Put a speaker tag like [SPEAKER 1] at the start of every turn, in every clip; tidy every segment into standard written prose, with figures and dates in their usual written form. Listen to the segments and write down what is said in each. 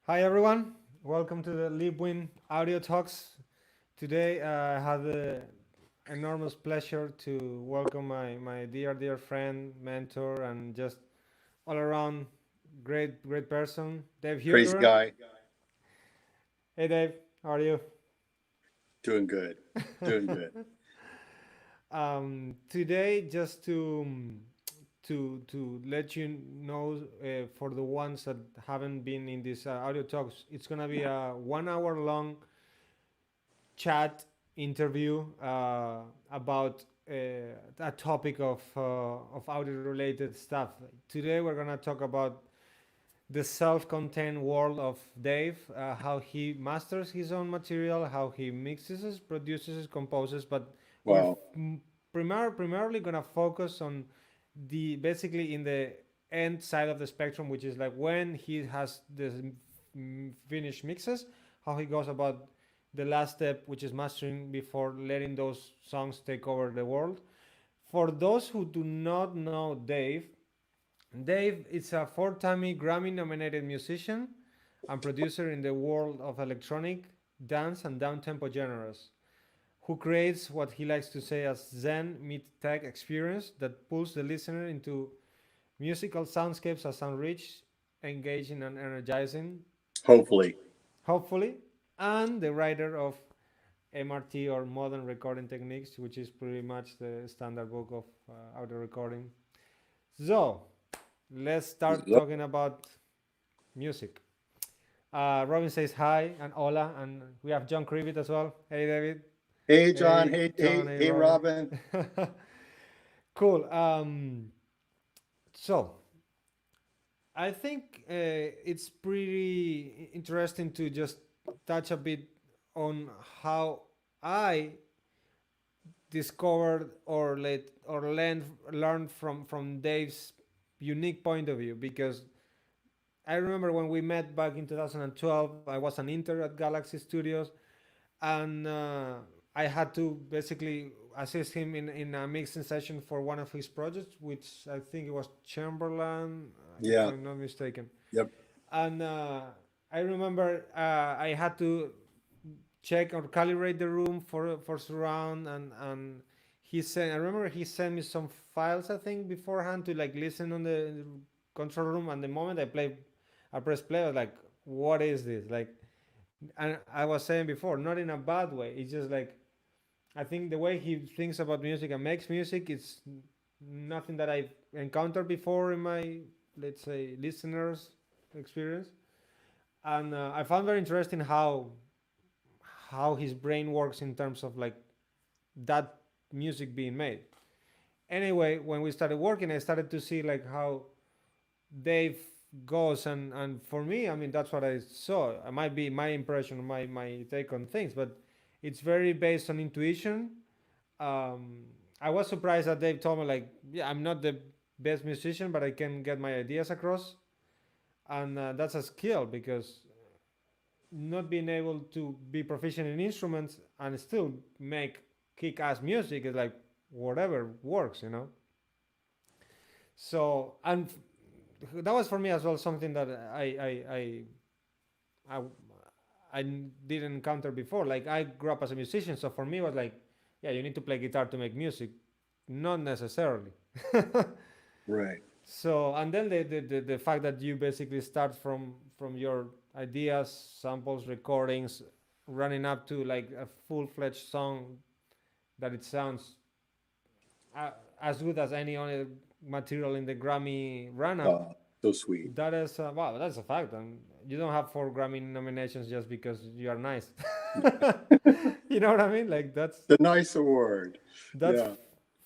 [SPEAKER 1] Hi everyone, welcome to the Leapwing Audio Talks. Today I have the enormous pleasure to welcome my dear friend, mentor, and just all around great person, Dave
[SPEAKER 2] Crazy
[SPEAKER 1] Huber.
[SPEAKER 2] guy,
[SPEAKER 1] Hey Dave, how are you?
[SPEAKER 2] doing good, doing good.
[SPEAKER 1] Today, just to let you know, for the ones that haven't been in this audio talks, it's gonna be a 1 hour long chat interview about a topic of audio related stuff. Today we're gonna talk about the self-contained world of Dave, how he masters his own material, how he mixes, produces, composes. But we're
[SPEAKER 2] Wow.
[SPEAKER 1] primarily gonna focus on the basically in the end side of the spectrum, which is like when he has the finished mixes, how he goes about the last step, which is mastering before letting those songs take over the world. For those who do not know Dave, Dave is a four-time Grammy nominated musician and producer in the world of electronic, dance, and down-tempo genres, who creates what he likes to say as Zen meet tech experience that pulls the listener into musical soundscapes that sound rich, engaging, and energizing,
[SPEAKER 2] Hopefully.
[SPEAKER 1] hopefully, and the writer of MRT or Modern Recording Techniques, which is pretty much the standard book of audio recording. So, let's start
[SPEAKER 2] So-
[SPEAKER 1] talking about music. Robin says hi and hola, and we have John Cribbit as well. Hey, David.
[SPEAKER 2] Hey, John.
[SPEAKER 1] Hey,
[SPEAKER 2] Hey,
[SPEAKER 1] John.
[SPEAKER 2] hey,
[SPEAKER 1] Hey,
[SPEAKER 2] hey,
[SPEAKER 1] Robin.
[SPEAKER 2] Robin.
[SPEAKER 1] Cool. So, I think it's pretty interesting to just touch a bit on how I discovered or learned from Dave's unique point of view, because I remember when we met back in 2012. I was an intern at Galaxy Studios, and I had to basically assist him in a mixing session for one of his projects, which I think it was Chamberlain, if
[SPEAKER 2] Yeah.
[SPEAKER 1] I'm not mistaken.
[SPEAKER 2] Yep.
[SPEAKER 1] And I remember I had to check or calibrate the room for surround, and he sent. I remember he sent me some files, I think, beforehand to like listen on the control room. And the moment I press play, I was like, "What is this?" Like, and I was saying before, not in a bad way. It's just like I think the way he thinks about music and makes music is nothing that I've encountered before in my, let's say, listeners' experience. And I found very interesting how his brain works in terms of like that music being made. Anyway, when we started working, I started to see like how Dave goes, and for me, I mean, that's what I saw. It might be my impression, my take on things, but it's very based on intuition. um, I was surprised that Dave told me like, yeah, I'm not the best musician, but I can get my ideas across, and that's a skill, because not being able to be proficient in instruments and still make kick-ass music is like whatever works, you know. So, and that was for me as well something that I I didn't encounter before. Like I grew up as a musician, so for me it was like, yeah, you need to play guitar to make music, not necessarily.
[SPEAKER 2] Right.
[SPEAKER 1] So, and then the fact that you basically start from your ideas, samples, recordings, running up to like a full-fledged song that it sounds uh, as good as any other material in the Grammy run-up.
[SPEAKER 2] So sweet.
[SPEAKER 1] That is wow, that's a fact, and you don't have 4 Grammy nominations just because you are nice. You know what I mean? Like
[SPEAKER 2] The nice award.
[SPEAKER 1] that's
[SPEAKER 2] Yeah.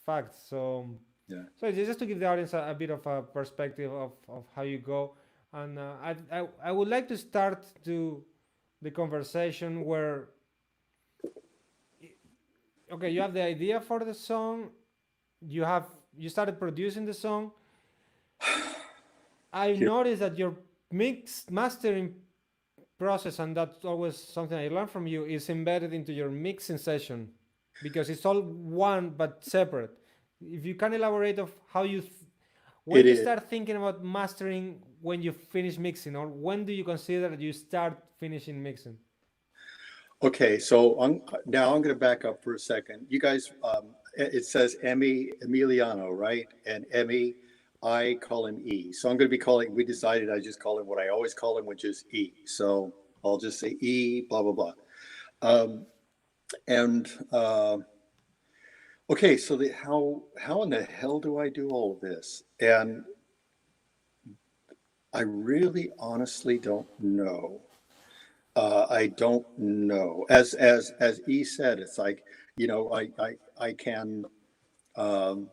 [SPEAKER 1] fact. So
[SPEAKER 2] Yeah.
[SPEAKER 1] so just to give the audience a bit of a perspective of how you go, and I would like to start to the conversation where okay, you have the idea for the song, you started producing the song. I
[SPEAKER 2] Here.
[SPEAKER 1] noticed that your mix mastering process, and that's always something I learned from you, is embedded into your mixing session, because it's all one but separate. If you can elaborate of how you
[SPEAKER 2] It
[SPEAKER 1] when you
[SPEAKER 2] is.
[SPEAKER 1] start thinking about mastering, when you finish mixing, or when do you consider you start finishing mixing?
[SPEAKER 2] Okay, so now I'm going to back up for a second. You guys, it says Emiliano, right? And Emmy, I call him E. So I'm going to be calling, we decided I just call him what I always call him, which is E. So I'll just say E, blah, blah, blah. Um, and okay, so how in the hell do I do all of this? And I really honestly don't know. I don't know. As E said, it's like, I can, um,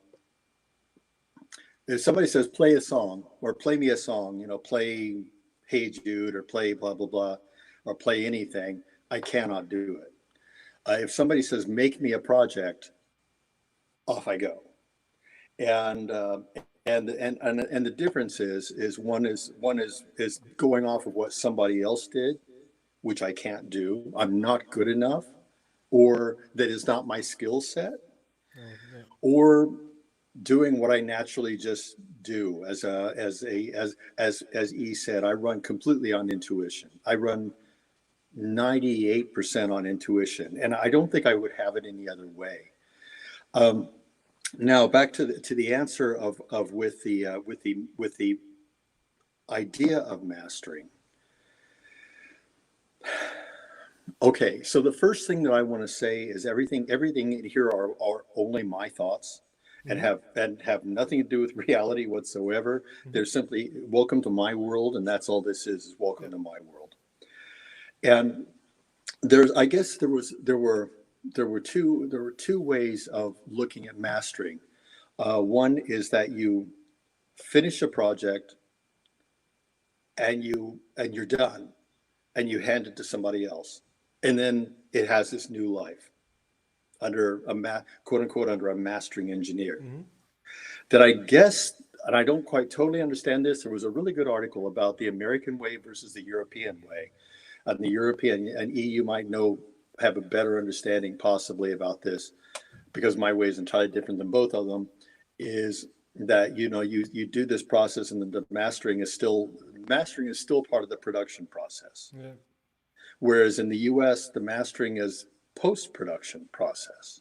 [SPEAKER 2] if somebody says play a song or play me a song, play Hey Jude or play blah blah blah or play anything, I cannot do it. If somebody says make me a project, off I go. And the difference is one is going off of what somebody else did, which I can't do. I'm not good enough, or that is not my skill set,
[SPEAKER 1] Oh, yeah.
[SPEAKER 2] or doing what I naturally just do. As E said, I run completely on intuition. I run 98% on intuition, and I don't think I would have it any other way. Now back to the answer of with the idea of mastering. Okay, so the first thing that I want to say is everything in here are only my thoughts and have nothing to do with reality whatsoever. They're simply welcome to my world, and that's all this is welcome to my world. And I guess there were two ways of looking at mastering. One is that you finish a project and you're done, and you hand it to somebody else, and then it has this new life under quote unquote under a mastering engineer. That I guess, and I don't quite totally understand this. There was a really good article about the American way versus the European way. And the European and EU might have a better understanding possibly about this, because my way is entirely different than both of them. Is that you do this process, and then the mastering is still part of the production process.
[SPEAKER 1] Yeah.
[SPEAKER 2] Whereas in the US, the mastering is post-production process.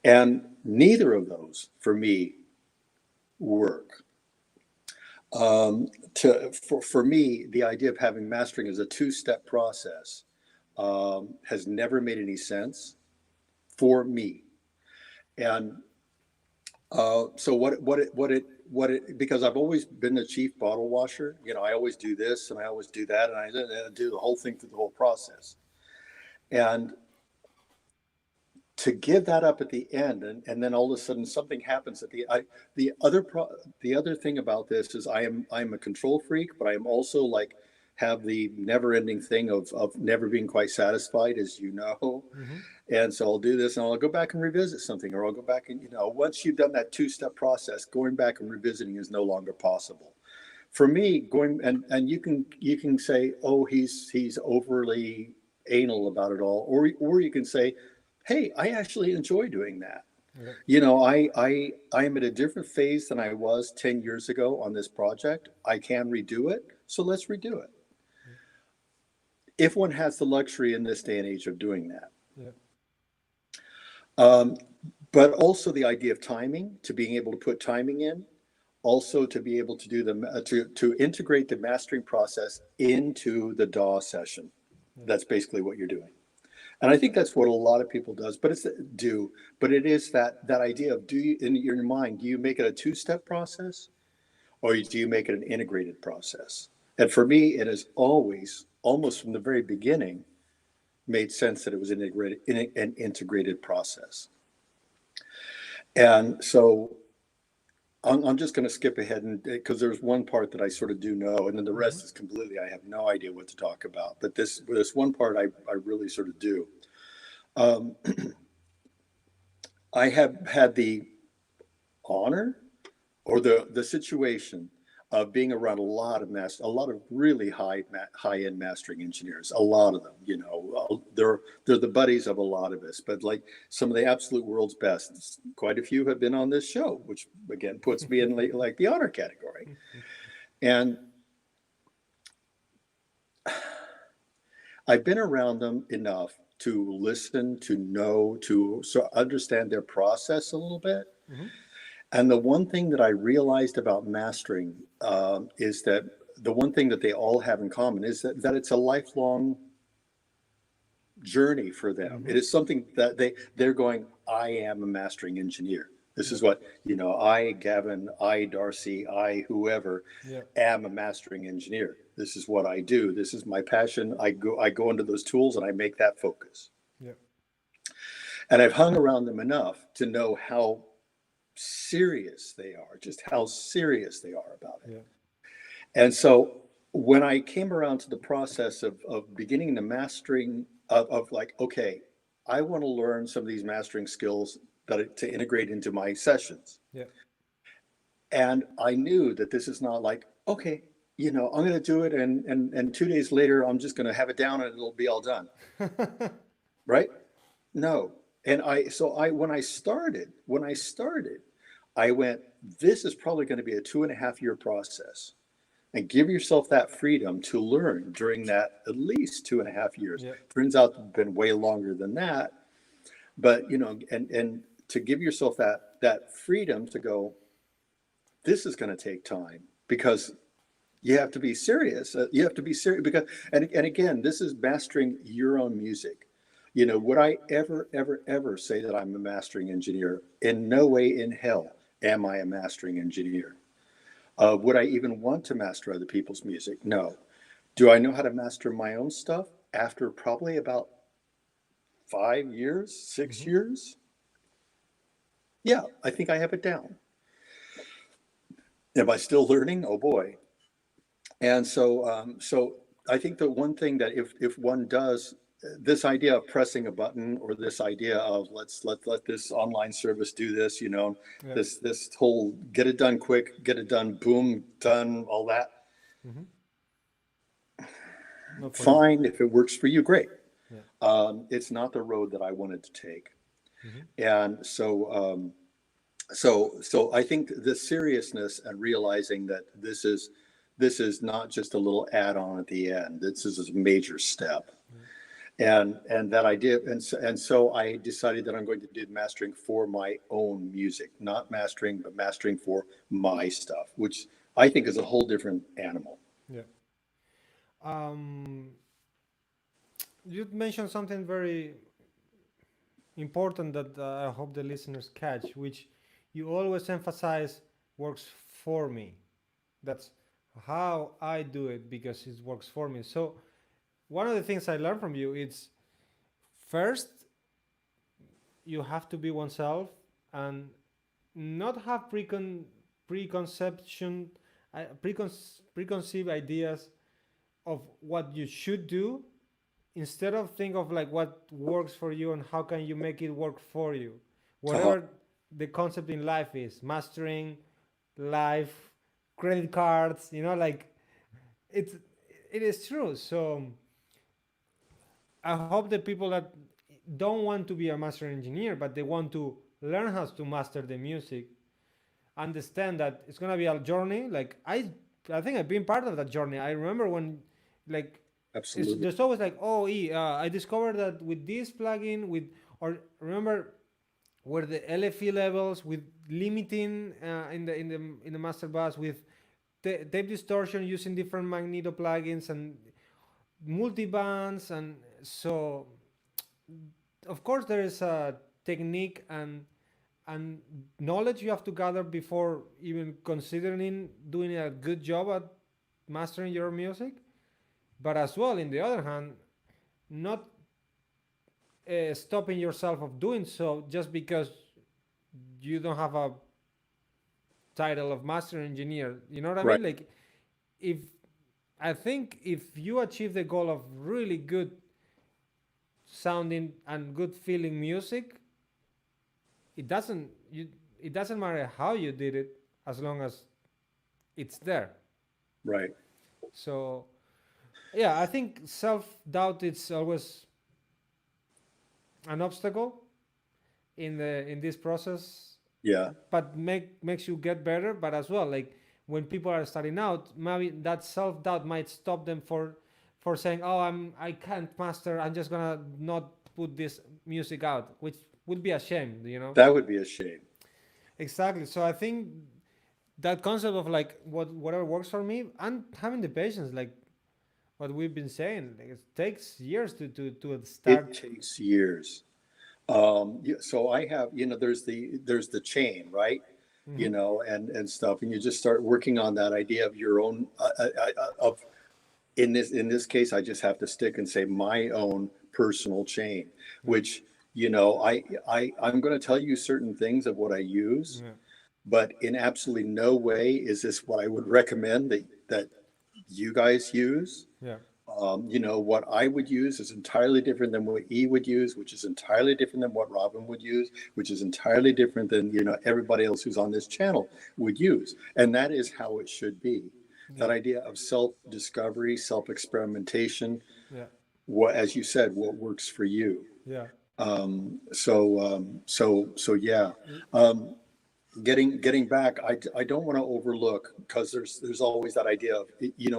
[SPEAKER 2] And neither of those, for me, work. For me, the idea of having mastering as a two-step process has never made any sense for me. And so because I've always been the chief bottle washer, I always do this and I always do that, and I do the whole thing through the whole process. And to give that up at the end, and then all of a sudden something happens at the other thing about this is I'm a control freak, but I am also like have the never-ending thing of never being quite satisfied, as you know. And so I'll do this and I'll go back and revisit something, or I'll go back and once you've done that two-step process, going back and revisiting is no longer possible. For me, going and you can say, oh, he's overly anal about it all, or you can say, hey, I actually enjoy doing that. I am at a different phase than I was 10 years ago on this project. I can redo it, so let's redo it. If one has the luxury in this day and age of doing that. But also the idea of timing, to being able to put timing in, also to be able to do to integrate the mastering process into the DAW session. That's basically what you're doing. And I think that's what a lot of people does, but it is that idea of, in your mind, do you make it a two-step process, or do you make it an integrated process? And for me, it has always, almost from the very beginning, made sense that it was an integrated process. And so I'm just going to skip ahead, and because there's one part that I sort of do know, and then the rest is completely, I have no idea what to talk about. But this one part I really sort of do. I have had the honor or the situation of being around a lot of really high-end mastering engineers. A lot of them, they're the buddies of a lot of us, but like some of the absolute world's best. Quite a few have been on this show, which again puts me in like the honor category. And I've been around them enough to listen, to know, to so understand their process a little bit.
[SPEAKER 1] Hmm.
[SPEAKER 2] And the one thing that I realized about mastering is that the one thing that they all have in common is that it's a lifelong journey for them.
[SPEAKER 1] Hmm.
[SPEAKER 2] It is something that they're going, I am a mastering engineer. This
[SPEAKER 1] Yeah.
[SPEAKER 2] is what, I, Gavin, I, Darcy, I, whoever,
[SPEAKER 1] Yeah.
[SPEAKER 2] am a mastering engineer. This is what I do. This is my passion. I go into those tools and I make that focus.
[SPEAKER 1] Yeah.
[SPEAKER 2] And I've hung around them enough to know how serious they are, just how serious they are about it.
[SPEAKER 1] Yeah.
[SPEAKER 2] And so when I came around to the process of beginning the mastering of like, okay, I want to learn some of these mastering skills to integrate into my sessions.
[SPEAKER 1] Yeah.
[SPEAKER 2] And I knew that this is not like, okay, I'm going to do it. And 2 days later, I'm just going to have it down and it'll be all done. Right? No. And when I started, I went, this is probably going to be a 2.5 year process. And give yourself that freedom to learn during that at least 2.5 years.
[SPEAKER 1] Yeah.
[SPEAKER 2] Turns out it's been way longer than that. But and to give yourself that freedom to go, this is going to take time because you have to be serious. You have to be serious because and again, this is mastering your own music. Would I ever say that I'm a mastering engineer? In no way in hell am I a mastering engineer. Would I even want to master other people's music? No. Do I know how to master my own stuff after probably about 5 years, six
[SPEAKER 1] Hmm.
[SPEAKER 2] years? Yeah, I think I have it down. Am I still learning? Oh boy. And so I think the one thing that if one does this idea of pressing a button or this idea of let this online service do this,
[SPEAKER 1] Yeah.
[SPEAKER 2] this whole get it done quick, get it done, boom, done, all that.
[SPEAKER 1] Hmm. Not for you.
[SPEAKER 2] Fine, if it works for you, great.
[SPEAKER 1] Yeah.
[SPEAKER 2] It's not the road that I wanted to take.
[SPEAKER 1] Hmm.
[SPEAKER 2] And so I think the seriousness and realizing that this is not just a little add-on at the end. This is a major step. And that idea, and so I decided that I'm going to do mastering for my own music, not mastering, but mastering for my stuff, which I think is a whole different animal.
[SPEAKER 1] Yeah. Um, you mentioned something very important that I hope the listeners catch, which you always emphasize works for me. That's how I do it because it works for me. So one of the things I learned from you is first you have to be oneself and not have preconception, preconceived ideas of what you should do. Instead of think of like what works for you and how can you make it work for you,
[SPEAKER 2] Uh-huh.
[SPEAKER 1] whatever the concept in life is, mastering, life, credit cards, like it's it is true. So I hope the people that don't want to be a master engineer but they want to learn how to master the music understand that it's gonna be a journey. Like I think I've been part of that journey. I remember when like
[SPEAKER 2] Absolutely.
[SPEAKER 1] there's always like, oh, I discovered that with this plugin, or remember where the LFE levels with limiting in the master bus with tape distortion using different magneto plugins and multibands, and so of course there is a technique and knowledge you have to gather before even considering doing a good job at mastering your music. But as well, in the other hand, not stopping yourself of doing so just because you don't have a title of master engineer. You know what I
[SPEAKER 2] Right.
[SPEAKER 1] mean? Like, if I think if you achieve the goal of really good sounding and good feeling music, it doesn't you it doesn't matter how you did it as long as it's there.
[SPEAKER 2] Right.
[SPEAKER 1] So yeah, I think self doubt is always an obstacle in this process,
[SPEAKER 2] Yeah.
[SPEAKER 1] but makes you get better. But as well, like when people are starting out, maybe that self-doubt might stop them for saying, oh, I can't master, I'm just gonna not put this music out, which would be a shame, you know.
[SPEAKER 2] That would be a shame.
[SPEAKER 1] Exactly. So I think that concept of like whatever works for me, and having the patience, like what we've been saying, like, it takes years to
[SPEAKER 2] It
[SPEAKER 1] start.
[SPEAKER 2] takes years. Yeah, so I have, there's the chain, right?
[SPEAKER 1] Hmm.
[SPEAKER 2] And stuff, and you just start working on that idea of your own, of in this case, I just have to stick and say my own personal chain,
[SPEAKER 1] Yeah.
[SPEAKER 2] which, I'm going to tell you certain things of what I use,
[SPEAKER 1] Yeah.
[SPEAKER 2] but in absolutely no way is this what I would recommend that you guys use.
[SPEAKER 1] Yeah.
[SPEAKER 2] What I would use is entirely different than what E would use, which is entirely different than what Robin would use, which is entirely different than, everybody else who's on this channel would use. And that is how it should be.
[SPEAKER 1] Yeah.
[SPEAKER 2] That idea of self-discovery, self-experimentation,
[SPEAKER 1] Yeah.
[SPEAKER 2] what, as you said, what works for you.
[SPEAKER 1] Yeah.
[SPEAKER 2] So yeah. Um, getting back, I don't want to overlook, because there's always that idea of,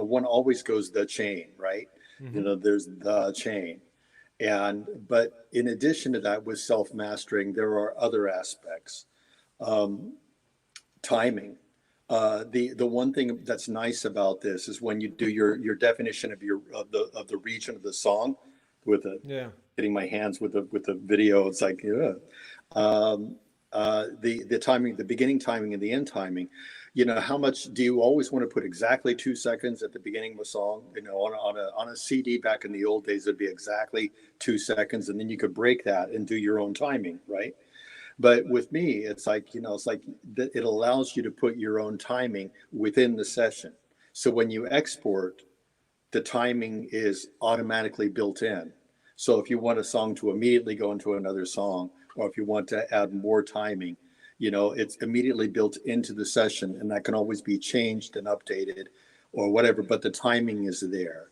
[SPEAKER 2] one always goes the chain, right?
[SPEAKER 1] Hmm.
[SPEAKER 2] There's the chain. But in addition to that, with self-mastering, there are other aspects. Timing. The one thing that's nice about this is when you do your definition of the region of the song, with a
[SPEAKER 1] Yeah.
[SPEAKER 2] hitting my hands with the video, it's like, yeah. The timing, the beginning timing and the end timing. How much do you always want to put exactly 2 seconds at the beginning of a song? On a CD back in the old days, it'd be exactly 2 seconds, and then you could break that and do your own timing, right? But with me, it's like it allows you to put your own timing within the session. So when you export, the timing is automatically built in. So if you want a song to immediately go into another song, or if you want to add more timing, it's immediately built into the session, and that can always be changed and updated or whatever, but the timing is there.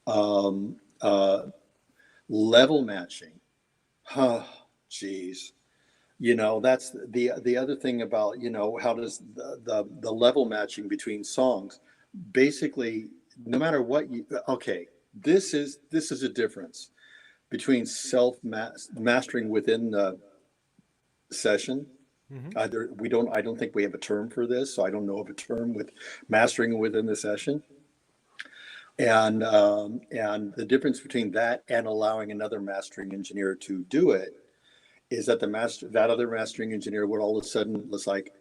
[SPEAKER 2] Um, uh, Level matching. Huh, geez. That's the other thing about, how does the level matching between songs, basically, no matter what okay, this is a difference between mastering within the session.
[SPEAKER 1] Hmm.
[SPEAKER 2] Either I don't think we have a term for this, so I don't know of a term with mastering within the session. And the difference between that and allowing another mastering engineer to do it is that that other mastering engineer would all of a sudden was like,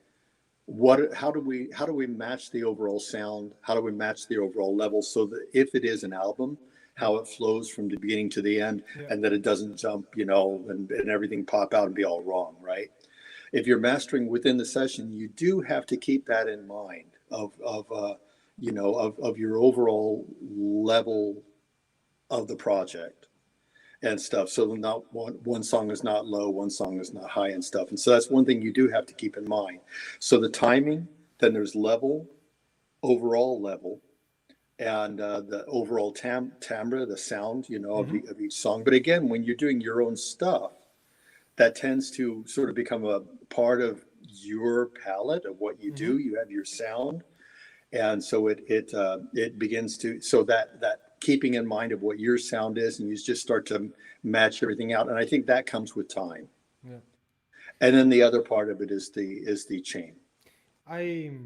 [SPEAKER 2] how do we match the overall sound? How do we match the overall level, so that if it is an album, how it flows from the beginning to the end,
[SPEAKER 1] Yeah.
[SPEAKER 2] and that it doesn't jump, and everything pop out and be all wrong, right? If you're mastering within the session, you do have to keep that in mind of your overall level of the project and stuff. So not one song is not low, one song is not high and stuff. And so that's one thing you do have to keep in mind. So the timing, then there's level, overall level, and the overall timbre, the sound,
[SPEAKER 1] Hmm.
[SPEAKER 2] of each song. But again, when you're doing your own stuff, that tends to sort of become a part of your palette of what you
[SPEAKER 1] Hmm.
[SPEAKER 2] do. You have your sound, and so it begins to, so that keeping in mind of what your sound is, and you just start to match everything out. And I think that comes with time.
[SPEAKER 1] Yeah.
[SPEAKER 2] And then the other part of it is the chain.
[SPEAKER 1] I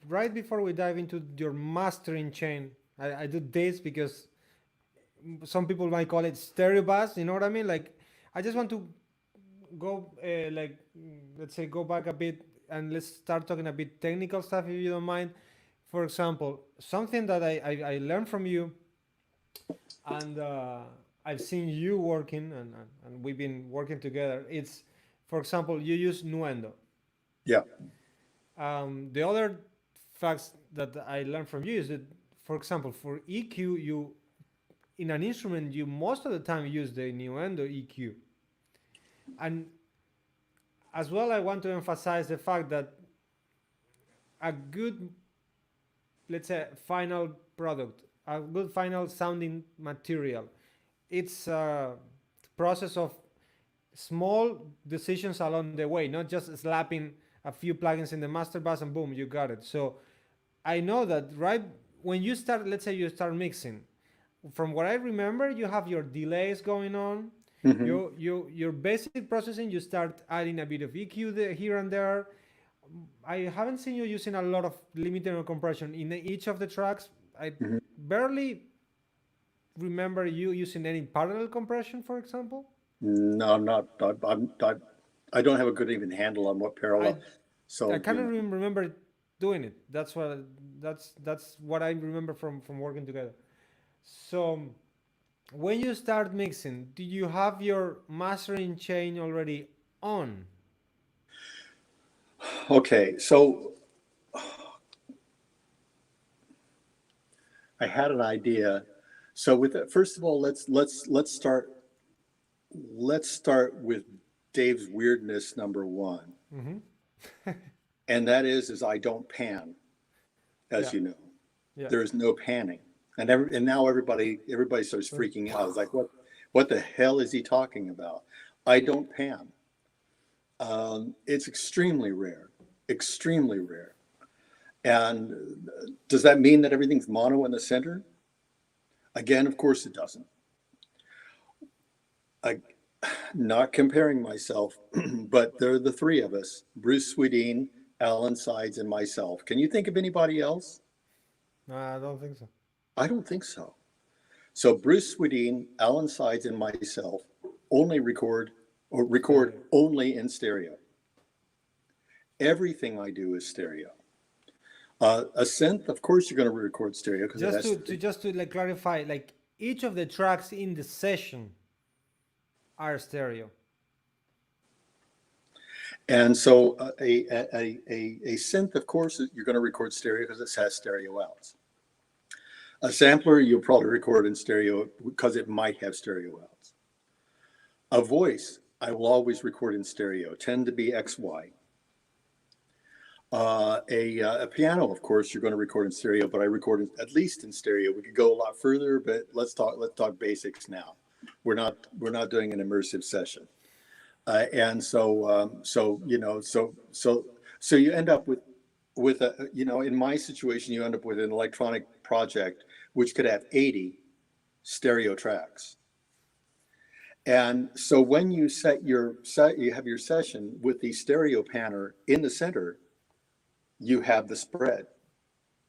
[SPEAKER 1] Right before we dive into your mastering chain, I do this because some people might call it stereo bass. You know what I mean? Like, I just want to go let's say go back a bit, and let's start talking a bit technical stuff, if you don't mind. For example, something that I learned from you, and I've seen you working, and we've been working together. It's, for example, you use Nuendo.
[SPEAKER 2] Yeah.
[SPEAKER 1] The other facts that I learned from you is that, for example, for EQ, you in an instrument you most of the time use the Nuendo EQ. And as well, I want to emphasize the fact that a good, let's say, final product, a good final sounding material, it's a process of small decisions along the way, not just slapping a few plugins in the master bus and boom, you got it. So I know that right when you start, let's say you start mixing, from what I remember, you have your delays going on.
[SPEAKER 2] Hmm.
[SPEAKER 1] Your basic processing, you start adding a bit of EQ there, here and there. I haven't seen you using a lot of limiting or compression in each of the tracks. I
[SPEAKER 2] Hmm.
[SPEAKER 1] barely remember you using any parallel compression, for example.
[SPEAKER 2] No, I'm not. I don't have a good even handle on what
[SPEAKER 1] I
[SPEAKER 2] parallel.
[SPEAKER 1] I
[SPEAKER 2] So,
[SPEAKER 1] kind of remember doing it. That's what I remember from working together. So when you start mixing, do you have your mastering chain already on?
[SPEAKER 2] okay. So I had an idea. So with that, first of all, let's start with Dave's weirdness number one,
[SPEAKER 1] Mm-hmm.
[SPEAKER 2] and that is I don't pan,
[SPEAKER 1] Yeah,
[SPEAKER 2] as you know.
[SPEAKER 1] yeah.
[SPEAKER 2] There is no panning, and now everybody starts
[SPEAKER 1] So,
[SPEAKER 2] freaking out. It's like what the hell is he talking about? I don't pan. It's extremely rare. And does that mean that everything's mono in the center? Again, of course it doesn't. I, not comparing myself, but there are the three of us: Bruce Swedeen, Alan Sides, and myself. Can you think of anybody else?
[SPEAKER 1] nah, I don't think so.
[SPEAKER 2] I don't think so. So Bruce Swedeen, Alan Sides, and myself only record
[SPEAKER 1] Stereo.
[SPEAKER 2] only in stereo. Everything I do is stereo. A synth, of course, you're going to record stereo because it
[SPEAKER 1] Just
[SPEAKER 2] has
[SPEAKER 1] to,
[SPEAKER 2] to be.
[SPEAKER 1] just to like clarify, like each of the tracks in the session are stereo.
[SPEAKER 2] And so a synth, of course, you're going to record stereo because it has stereo outs. A sampler, you'll probably record in stereo because it might have stereo outs. A voice, I will always record in stereo, tend to be XY. A piano, of course, you're going to record in stereo, but I record at least in stereo. We could go a lot further, but let's talk basics now. We're not doing an immersive session, and so so you end up with a in my situation you end up with an electronic project which could have 80 stereo tracks. And so when you you have your session with the stereo panner in the center, you have the spread.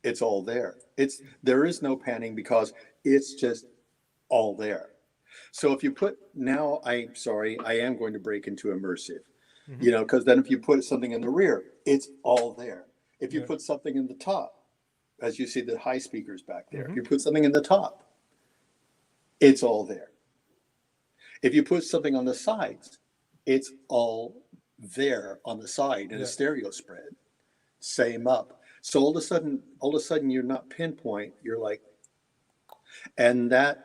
[SPEAKER 2] It's all there. There is no panning because it's just all there. So if you put now, I'm sorry, I am going to break into immersive,
[SPEAKER 1] Mm-hmm.
[SPEAKER 2] because then if you put something in the rear, it's all there. If you
[SPEAKER 1] Yeah.
[SPEAKER 2] put something in the top, as you see the high speakers back there, if
[SPEAKER 1] Mm-hmm.
[SPEAKER 2] you put something in the top, it's all there. If you put something on the sides, it's all there on the side in a
[SPEAKER 1] Yeah.
[SPEAKER 2] stereo spread. Same up. So all of a sudden, you're not pinpoint. You're like, and that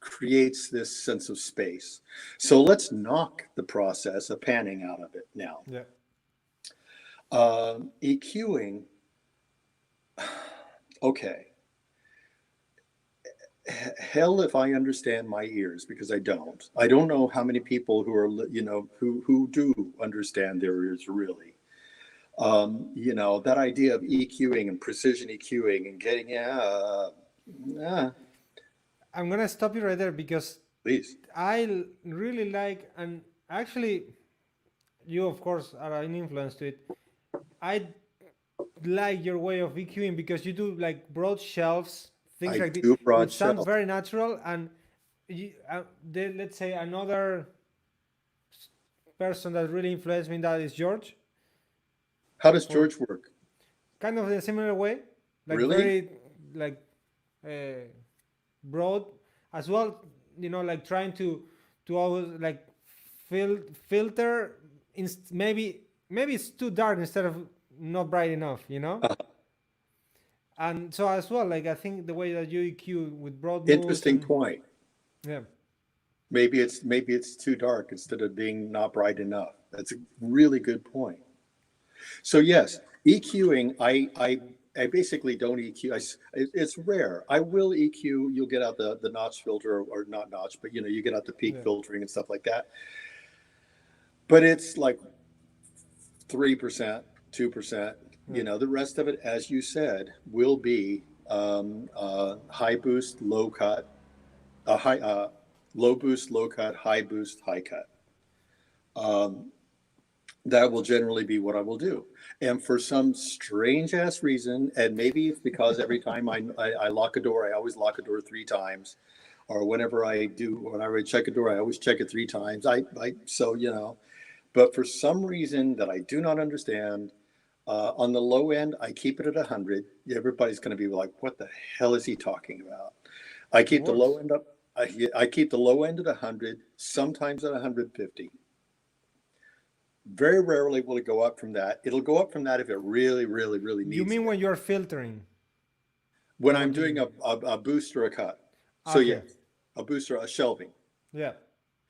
[SPEAKER 2] creates this sense of space. So let's knock the process of panning out of it now.
[SPEAKER 1] Yeah.
[SPEAKER 2] EQing, okay. Hell if I understand my ears because I don't. I don't know how many people who are who do understand their ears really. That idea of EQing and precision EQing and getting
[SPEAKER 1] I'm gonna stop you right there because
[SPEAKER 2] please.
[SPEAKER 1] really like, and actually you of course are an influence to it. I like your way of EQing because you do like broad shelves, things
[SPEAKER 2] I
[SPEAKER 1] like this,
[SPEAKER 2] do broad
[SPEAKER 1] which sound
[SPEAKER 2] shell.
[SPEAKER 1] very natural. And let's say another person that really influenced me in that is George.
[SPEAKER 2] How does
[SPEAKER 1] For
[SPEAKER 2] George work?
[SPEAKER 1] kind of in a similar way, like
[SPEAKER 2] Really?
[SPEAKER 1] very like broad as well. Like trying to always like filter. Maybe it's too dark instead of not bright enough. And so as well, like I think the way that you EQ with broad modes
[SPEAKER 2] Interesting
[SPEAKER 1] and
[SPEAKER 2] point.
[SPEAKER 1] yeah,
[SPEAKER 2] Maybe it's too dark instead of being not bright enough. That's a really good point. So yes, EQing, I basically don't EQ. It's rare. I will EQ. You'll get out the notch filter or not notch, but you get out the peak
[SPEAKER 1] yeah,
[SPEAKER 2] filtering and stuff like that. But it's like 3%, 2%.
[SPEAKER 1] Yeah.
[SPEAKER 2] The rest of it, as you said, will be high boost, low cut, high low boost, low cut, high boost, high cut. That will generally be what I will do. And for some strange ass reason, and maybe it's because every time I lock a door, I always lock a door 3 times, or whenever I check a door, I always check it 3 times. So, but for some reason that I do not understand, on the low end, I keep it at 100. Everybody's going to be like, what the hell is he talking about? I keep the low
[SPEAKER 1] Works.
[SPEAKER 2] end up. I keep the low end at 100, sometimes at 150. Very rarely will it go up from that. It'll go up from that if it really, really, really
[SPEAKER 1] You
[SPEAKER 2] needs
[SPEAKER 1] mean
[SPEAKER 2] it.
[SPEAKER 1] when you're filtering?
[SPEAKER 2] When
[SPEAKER 1] Or
[SPEAKER 2] I'm
[SPEAKER 1] do
[SPEAKER 2] doing
[SPEAKER 1] you...
[SPEAKER 2] a boost or a cut. So
[SPEAKER 1] Okay.
[SPEAKER 2] yes, a boost or a shelving.
[SPEAKER 1] Yeah.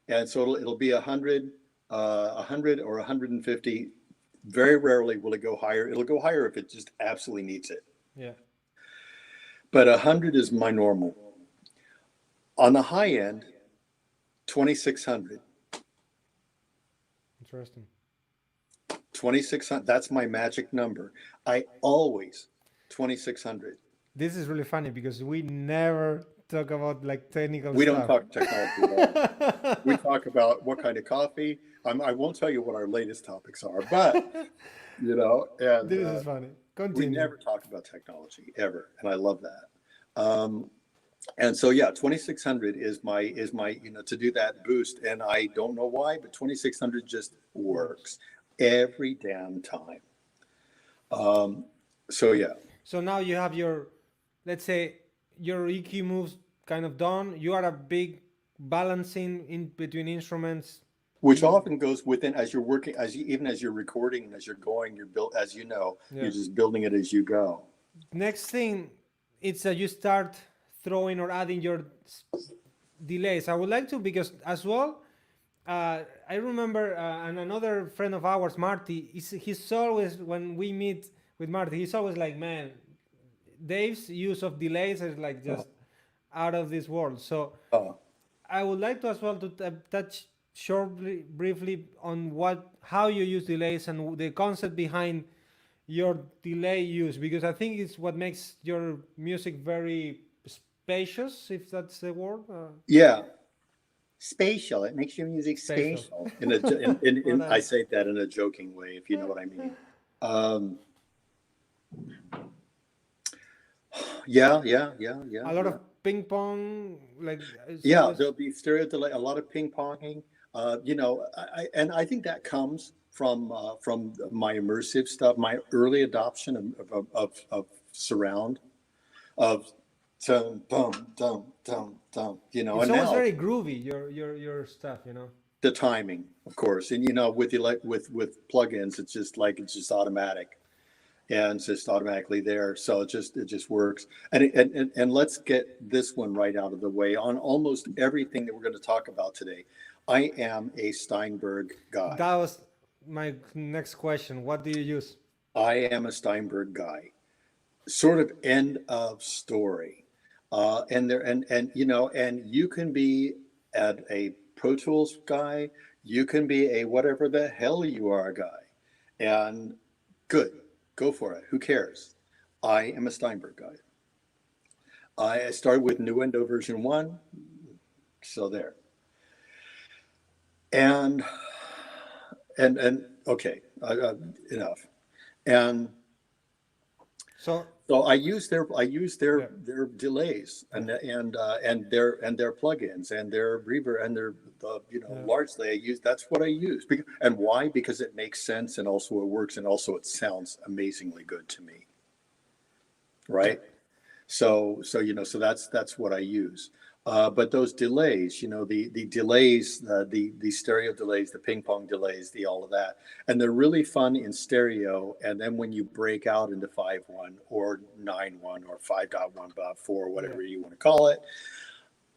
[SPEAKER 2] And so it'll be 100, 100 or 150. Very rarely will it go higher. It'll go higher if it just absolutely needs it.
[SPEAKER 1] Yeah.
[SPEAKER 2] But 100 is my normal. On the high end, 2600.
[SPEAKER 1] Interesting.
[SPEAKER 2] 2600, that's my magic number. I always 2600.
[SPEAKER 1] This is really funny because we never talk about like technical
[SPEAKER 2] We don't
[SPEAKER 1] stuff.
[SPEAKER 2] talk technology at all. We talk about what kind of coffee. I won't tell you what our latest topics are, but and
[SPEAKER 1] This is funny.
[SPEAKER 2] we
[SPEAKER 1] Continue.
[SPEAKER 2] never talk about technology ever, and I love that. And so yeah, 2600 is my to do that boost, and I don't know why, but 2600 just works every damn time. So yeah.
[SPEAKER 1] So now you have your, let's say, your EQ moves kind of done. You are a big balancing in between instruments.
[SPEAKER 2] Which often goes within as you're working, even as you're recording and as you're going, you're built, as you know,
[SPEAKER 1] Yeah.
[SPEAKER 2] you're just building it as you go.
[SPEAKER 1] Next thing, it's that you start throwing or adding your delays. I would like to, because as well, I remember, and another friend of ours, Marty, he's always, when we meet with Marty, he's always like, man, Dave's use of delays is like just out of this world. So
[SPEAKER 2] Uh,
[SPEAKER 1] I would like to as well to touch shortly, briefly on how you use delays and the concept behind your delay use, because I think it's what makes your music very spacious, if that's the word.
[SPEAKER 2] yeah, spatial. It makes your music
[SPEAKER 1] Spatial.
[SPEAKER 2] spatial. I
[SPEAKER 1] Well,
[SPEAKER 2] say that in a joking way, if you know what I mean. Um, yeah.
[SPEAKER 1] a lot of ping pong, like it's
[SPEAKER 2] Yeah,
[SPEAKER 1] always...
[SPEAKER 2] there'll be stereo delay, a lot of ping ponging. And I think that comes from my immersive stuff, my early adoption of surround, of dum dum dum dum dum.
[SPEAKER 1] It's
[SPEAKER 2] And
[SPEAKER 1] always
[SPEAKER 2] now
[SPEAKER 1] very groovy. Your stuff.
[SPEAKER 2] the timing, of course, and with plugins, it's just automatic. And it's just automatically there, so it just works. And let's get this one right out of the way. On almost everything that we're going to talk about today, I am a Steinberg guy.
[SPEAKER 1] That was my next question. What do you use?
[SPEAKER 2] I am a Steinberg guy. Sort of end of story. And you can be a Pro Tools guy, you can be a whatever the hell you are guy, and good. Go for it. Who cares? I am a Steinberg guy. I started with Nuendo version 1, so there. And okay, enough. And
[SPEAKER 1] So
[SPEAKER 2] so I use their
[SPEAKER 1] yeah,
[SPEAKER 2] delays and their plugins and their reverb and their
[SPEAKER 1] yeah.
[SPEAKER 2] largely I use, that's what I use. And why? Because it makes sense, and also it works, and also it sounds amazingly good to me. Right? So that's what I use. But those delays, the delays, the stereo delays, the ping pong delays, all of that, and they're really fun in stereo. And then when you break out into 5.1 or 9.1 or 5.1.4, whatever you want to call it,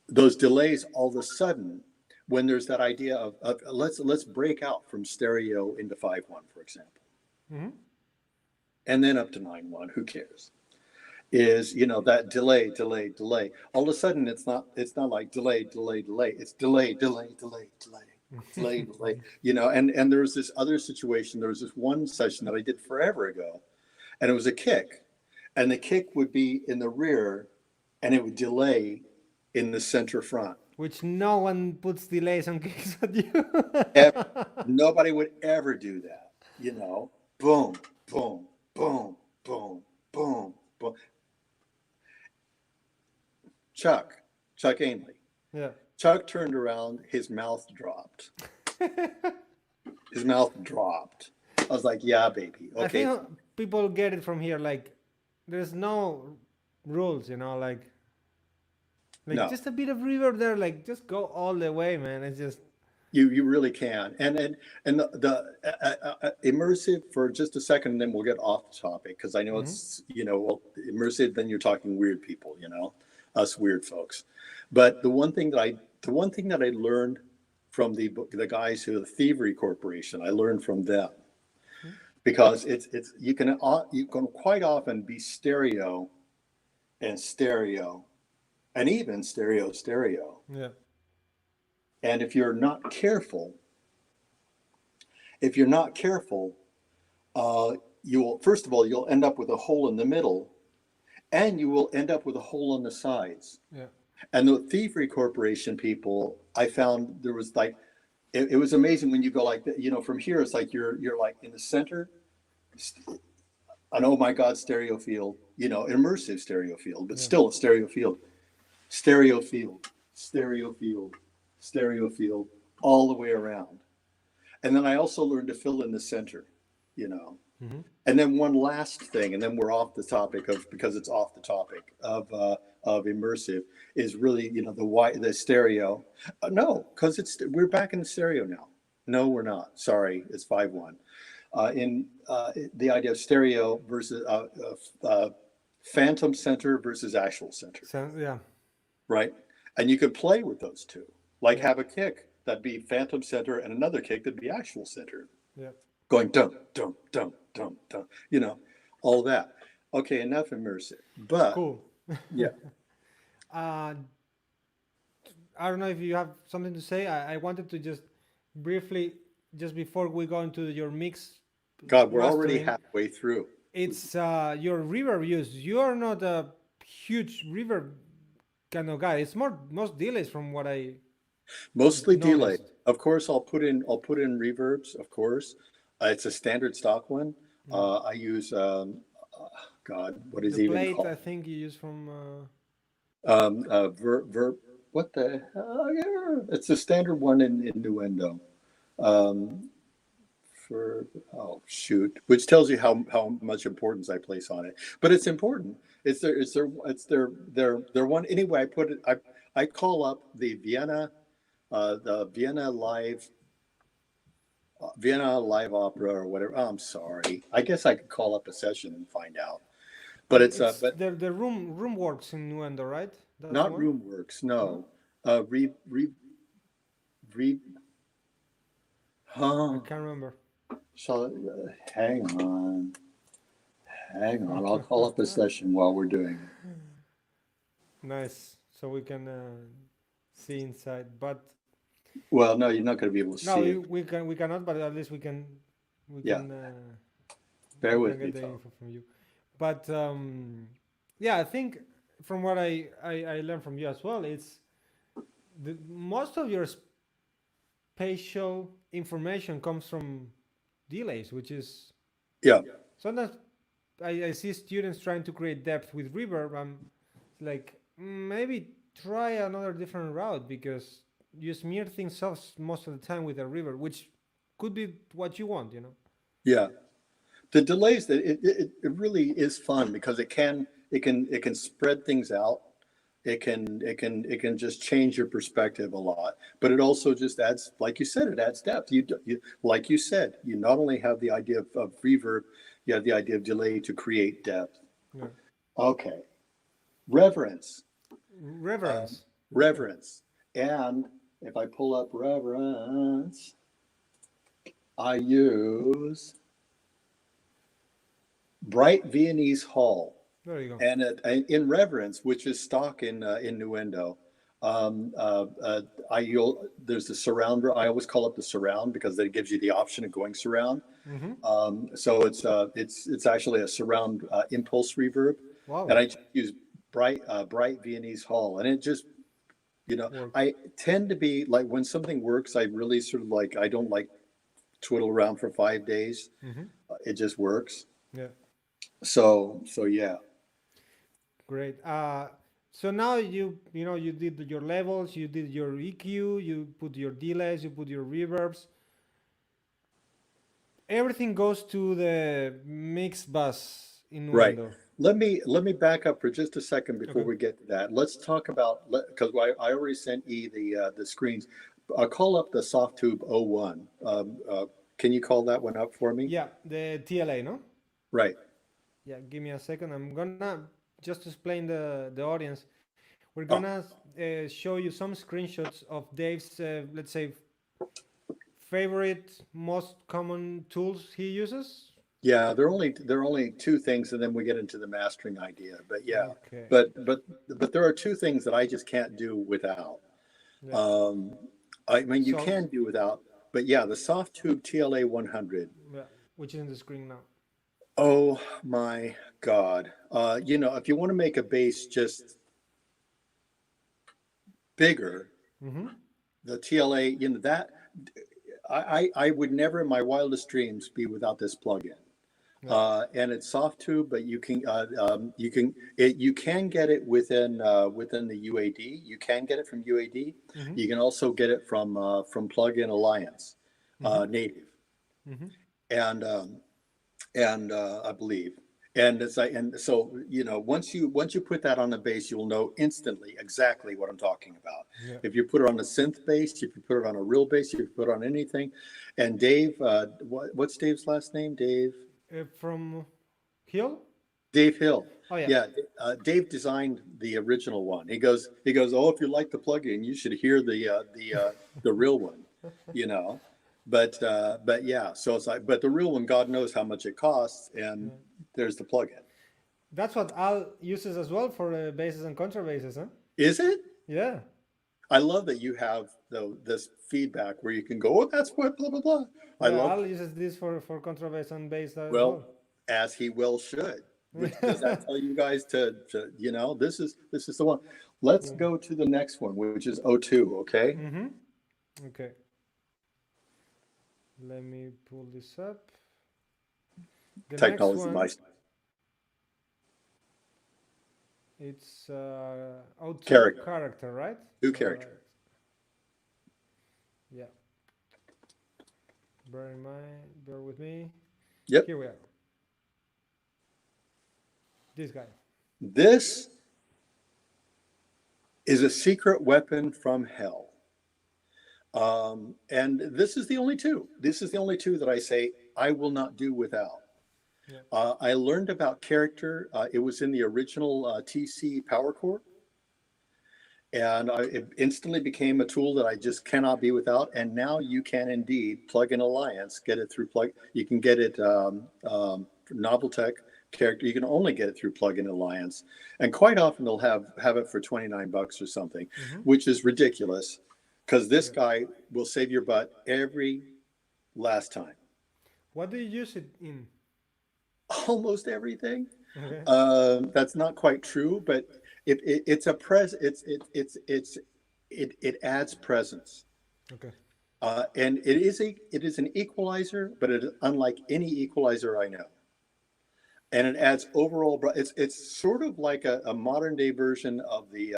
[SPEAKER 2] those delays all of a sudden, when there's that idea of let's break out from stereo into 5.1, for example, and then up to 9.1, who cares? Is that delay. All of a sudden, it's not like delay. It's delay. And there was this other situation. There was this one session that I did forever ago, and it was a kick, and the kick would be in the rear, and it would delay in the center front.
[SPEAKER 1] Which no one puts delays on kicks at you.
[SPEAKER 2] Nobody would ever do that, boom, boom, boom, boom, boom, boom. Chuck Ainley.
[SPEAKER 1] Yeah.
[SPEAKER 2] Chuck turned around, his mouth dropped. His mouth dropped. I was like, yeah, baby. Okay.
[SPEAKER 1] I think people get it from here. Like, there's no rules, like
[SPEAKER 2] No.
[SPEAKER 1] just a bit of reverb there. Like, just go all the way, man. It's just
[SPEAKER 2] you really can. And the immersive, for just a second, and then we'll get off the topic, because I know it's well, immersive. Then you're talking weird people, us weird folks. But the one thing that I learned from the guys who, the Thievery Corporation, I learned from them, because it's you can quite often be stereo, and even stereo.
[SPEAKER 1] Yeah.
[SPEAKER 2] And if you're not careful, you'll end up with a hole in the middle, and you will end up with a hole on the sides.
[SPEAKER 1] Yeah.
[SPEAKER 2] And the Thievery Corporation people, I found there was like, it was amazing when you go like, from here, it's like you're like in the center, an oh my God stereo field, immersive stereo field, but still a stereo field, all the way around. And then I also learned to fill in the center, And then one last thing, and then we're off the topic because it's off the topic of immersive, is really, the stereo. No, because we're back in the stereo now. No, we're not. Sorry, it's 5-1. In the idea of stereo versus phantom center versus actual center.
[SPEAKER 1] So, yeah.
[SPEAKER 2] Right. And you could play with those two, like have a kick that'd be phantom center and another kick that'd be actual center.
[SPEAKER 1] Yeah.
[SPEAKER 2] Going dum, dum, dum, dum, dum, all that. Okay, enough immersive. But
[SPEAKER 1] cool.
[SPEAKER 2] Yeah.
[SPEAKER 1] I don't know if you have something to say. I wanted to just briefly, just before we go into your mix.
[SPEAKER 2] God, we're already halfway through.
[SPEAKER 1] It's your reverb use. You are not a huge reverb kind of guy. It's most delays from what I
[SPEAKER 2] mostly
[SPEAKER 1] noticed.
[SPEAKER 2] Delay. Of course, I'll put in reverbs. Of course, it's a standard stock one. I use God, what is
[SPEAKER 1] the
[SPEAKER 2] even
[SPEAKER 1] plate,
[SPEAKER 2] called?
[SPEAKER 1] I think you use from
[SPEAKER 2] what the hell? Yeah, it's a standard one in Nuendo. Which tells you how much importance I place on it. But it's important. It's their one. Anyway, I call up the Vienna Live Opera or whatever. Oh, I'm sorry. I guess I could call up a session and find out. But it's but
[SPEAKER 1] the room works in Nuendo, right? That's
[SPEAKER 2] not RoomWorks. No.
[SPEAKER 1] I can't remember.
[SPEAKER 2] So hang on. I'll call up a session while we're doing it.
[SPEAKER 1] Nice. So we can see inside, but
[SPEAKER 2] well, no, you're not going to be able to see it.
[SPEAKER 1] we cannot, but at least we can
[SPEAKER 2] bear with me,
[SPEAKER 1] get the info from you. But I think from what I learned from you as well, it's most of your spatial information comes from delays, which is sometimes I see students trying to create depth with reverb. I'm like, maybe try another different route, because you smear things off most of the time with a reverb, which could be what you want,
[SPEAKER 2] Yeah, the delays, that it really is fun, because it can spread things out. It can just change your perspective a lot, but it also just adds, like you said, it adds depth. You like you said, you not only have the idea of reverb, you have the idea of delay to create depth.
[SPEAKER 1] Yeah.
[SPEAKER 2] Okay, reverence. And if I pull up reverence, I use Bright Viennese Hall.
[SPEAKER 1] There you go.
[SPEAKER 2] And in Reverence, which is stock in Nuendo, There's the surround. I always call it the surround because that gives you the option of going surround.
[SPEAKER 1] Mm-hmm.
[SPEAKER 2] So it's actually a surround impulse reverb, and
[SPEAKER 1] Wow.
[SPEAKER 2] I just use bright Viennese Hall, and it just
[SPEAKER 1] Work.
[SPEAKER 2] I tend to be like when something works, I really sort of like I don't like twiddle around for 5 days.
[SPEAKER 1] Mm-hmm.
[SPEAKER 2] It just works.
[SPEAKER 1] Yeah.
[SPEAKER 2] So yeah.
[SPEAKER 1] Great. So now you did your levels, you did your EQ, you put your delays, you put your reverbs. Everything goes to the mix bus in
[SPEAKER 2] Right.
[SPEAKER 1] Nuendo.
[SPEAKER 2] Let me back up for just a second before
[SPEAKER 1] Okay.
[SPEAKER 2] we get to that. Let's talk about because I already sent E the screens. I'll call up the Softtube O1. Can you call that one up for me?
[SPEAKER 1] Yeah, the TLA, no?
[SPEAKER 2] Right.
[SPEAKER 1] Yeah, give me a second. I'm gonna just to explain the audience. We're
[SPEAKER 2] Oh,
[SPEAKER 1] gonna show you some screenshots of Dave's, let's say, favorite, most common tools he uses.
[SPEAKER 2] yeah. There are only two things, and then we get into the mastering idea. But yeah,
[SPEAKER 1] Okay.
[SPEAKER 2] but there are two things that I just can't do without.
[SPEAKER 1] Yeah.
[SPEAKER 2] Um, I mean, you
[SPEAKER 1] So,
[SPEAKER 2] can do without, but yeah, the Softtube TLA 100.
[SPEAKER 1] yeah, which is in the screen now.
[SPEAKER 2] Oh my God. If you want to make a bass just bigger,
[SPEAKER 1] Mm-hmm.
[SPEAKER 2] the TLA, that I would never in my wildest dreams be without this plugin.
[SPEAKER 1] Yeah.
[SPEAKER 2] And it's soft tube, but you can get it within the UAD. You can get it from UAD.
[SPEAKER 1] Mm-hmm.
[SPEAKER 2] You can also get it from Plugin Alliance,
[SPEAKER 1] Mm-hmm.
[SPEAKER 2] native,
[SPEAKER 1] Mm-hmm.
[SPEAKER 2] and I believe. And so once you put that on the bass, you'll know instantly exactly what I'm talking about.
[SPEAKER 1] Yeah.
[SPEAKER 2] If you put it on a synth bass, if you put it on a real bass, if you put it on anything. And Dave, what's Dave's last name?
[SPEAKER 1] From Hill?
[SPEAKER 2] Dave Hill.
[SPEAKER 1] Oh yeah.
[SPEAKER 2] Yeah, Dave designed the original one. He goes. Oh, if you like the plugin, you should hear the real one. You know, but yeah. So it's like, but the real one, God knows how much it costs, and
[SPEAKER 1] Yeah.
[SPEAKER 2] there's the plugin.
[SPEAKER 1] That's what Al uses as well for basses and contrabasses, huh?
[SPEAKER 2] Is it?
[SPEAKER 1] Yeah.
[SPEAKER 2] I love that you have this feedback where you can go, oh, that's what blah blah blah. I
[SPEAKER 1] Yeah,
[SPEAKER 2] love.
[SPEAKER 1] Al uses this for contrabass and bass as
[SPEAKER 2] Well,
[SPEAKER 1] well.
[SPEAKER 2] as he well should. Does that tell you guys this is the one? Let's
[SPEAKER 1] Yeah.
[SPEAKER 2] go to the next one, which is O2. Okay.
[SPEAKER 1] Mm-hmm. Okay. Let me pull this up. The next
[SPEAKER 2] Technology, my
[SPEAKER 1] one, it's O2
[SPEAKER 2] character,
[SPEAKER 1] character, right?
[SPEAKER 2] two
[SPEAKER 1] All right.
[SPEAKER 2] character.
[SPEAKER 1] Yeah. Bear in mind, bear with me.
[SPEAKER 2] Yep.
[SPEAKER 1] Here we are. This guy.
[SPEAKER 2] This is a secret weapon from hell. And this is the only two. This is the only two that I say I will not do without.
[SPEAKER 1] Yeah.
[SPEAKER 2] I learned about character. It was in the original TC Power Core. And it instantly became a tool that I just cannot be without. And now you can indeed Plugin Alliance, get it through you can get it Noveltech character. You can only get it through Plugin Alliance. And quite often they'll have it for $29 or something,
[SPEAKER 1] Mm-hmm.
[SPEAKER 2] which is ridiculous because this
[SPEAKER 1] Yeah.
[SPEAKER 2] guy will save your butt every last time.
[SPEAKER 1] What do you use it in?
[SPEAKER 2] Almost everything.
[SPEAKER 1] Okay.
[SPEAKER 2] That's not quite true, but it's a it adds presence,
[SPEAKER 1] Okay.
[SPEAKER 2] and it is an equalizer, but it is unlike any equalizer I know, and it adds overall. It's sort of like a modern day version of the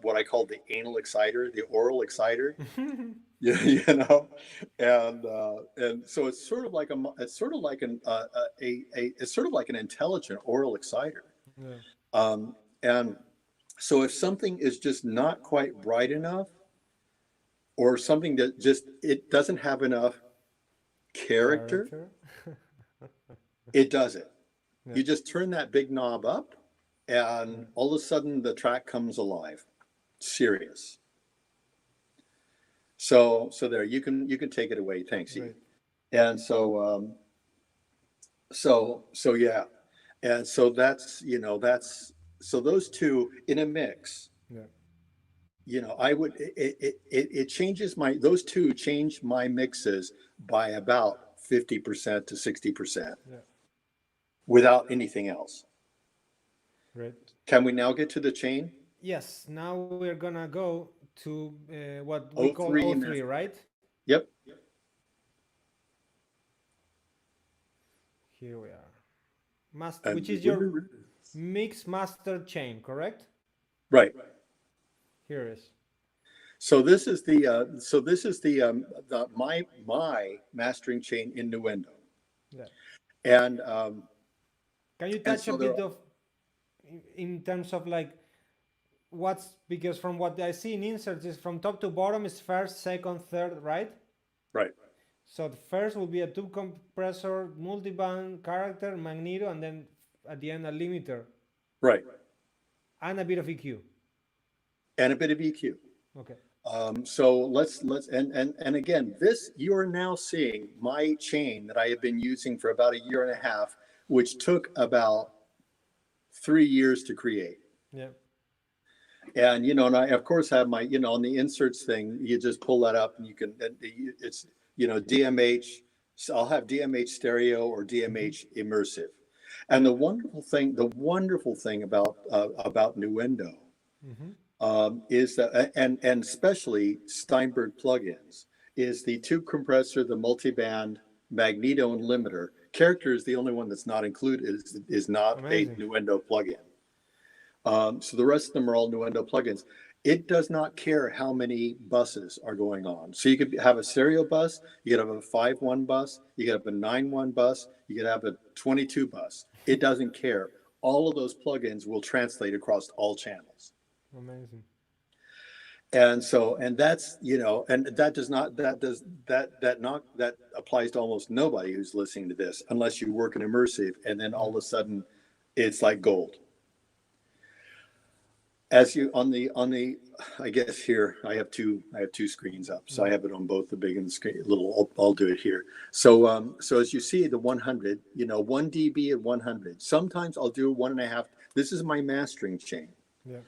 [SPEAKER 2] what I call the anal exciter, the oral exciter. Yeah, and so it's sort of like it's sort of like it's sort of like an intelligent oral exciter.
[SPEAKER 1] Yeah.
[SPEAKER 2] And so if something is just not quite bright enough, or something that just it doesn't have enough character,
[SPEAKER 1] Character.
[SPEAKER 2] it does it.
[SPEAKER 1] Yeah.
[SPEAKER 2] You just turn that big knob up, and
[SPEAKER 1] Yeah.
[SPEAKER 2] all of a sudden the track comes alive. Serious. So there you can take it away. Thanks,
[SPEAKER 1] Great.
[SPEAKER 2] E. And so yeah, and so that's so those two in a mix.
[SPEAKER 1] Yeah.
[SPEAKER 2] you know, I would, it changes my, those two change my mixes by about 50% to 60%
[SPEAKER 1] Yeah,
[SPEAKER 2] without anything else.
[SPEAKER 1] great.
[SPEAKER 2] Can we now get to the chain?
[SPEAKER 1] Yes, now we're gonna go to what we
[SPEAKER 2] O
[SPEAKER 1] call
[SPEAKER 2] three
[SPEAKER 1] O3,
[SPEAKER 2] master.
[SPEAKER 1] right?
[SPEAKER 2] Yep.
[SPEAKER 1] Here we are. Master,
[SPEAKER 2] And
[SPEAKER 1] which is your mix master chain, correct?
[SPEAKER 2] right.
[SPEAKER 1] Here it is.
[SPEAKER 2] So this is the my mastering chain in Nuendo.
[SPEAKER 1] Yeah.
[SPEAKER 2] And
[SPEAKER 1] Can you
[SPEAKER 2] and
[SPEAKER 1] touch a
[SPEAKER 2] so there,
[SPEAKER 1] bit of in terms of like what's, because from what I see in inserts is from top to bottom is first, second, third, right?
[SPEAKER 2] right,
[SPEAKER 1] So the first will be a tube compressor, multiband, character, magneto, and then at the end a limiter
[SPEAKER 2] right,
[SPEAKER 1] and a bit of EQ.
[SPEAKER 2] and a bit of EQ.
[SPEAKER 1] Okay.
[SPEAKER 2] So let's and again, this you are now seeing my chain that I have been using for about a year and a half, which took about 3 years to create.
[SPEAKER 1] Yeah.
[SPEAKER 2] And you know, and I of course have my, you know, on the inserts thing, you just pull that up and you can, it's, you know, DMH. So I'll have DMH stereo or DMH immersive. And
[SPEAKER 1] Yeah.
[SPEAKER 2] the wonderful thing about Nuendo
[SPEAKER 1] Mm-hmm.
[SPEAKER 2] is that, and especially Steinberg plugins, is the tube compressor, the multiband, magneto, and limiter. Character is the only one that's not included, is not a
[SPEAKER 1] Amazing.
[SPEAKER 2] Nuendo plugin. So the rest of them are all Nuendo plugins. It does not care how many buses are going on. So you could have a stereo bus, you could have a 5-1 bus, you could have a 9-1 bus, you could have a 22 bus. It doesn't care. All of those plugins will translate across all channels.
[SPEAKER 1] Amazing.
[SPEAKER 2] And so, and that's, you know, and that does not, that applies to almost nobody who's listening to this, unless you work in immersive, and then all of a sudden it's like gold. As you on the I guess here I have two screens up, so I have it on both the big and the screen little. I'll do it here. So so as you see the 100, you know, 1 dB at 100. Sometimes I'll do 1.5. This is my mastering chain.
[SPEAKER 1] Yeah.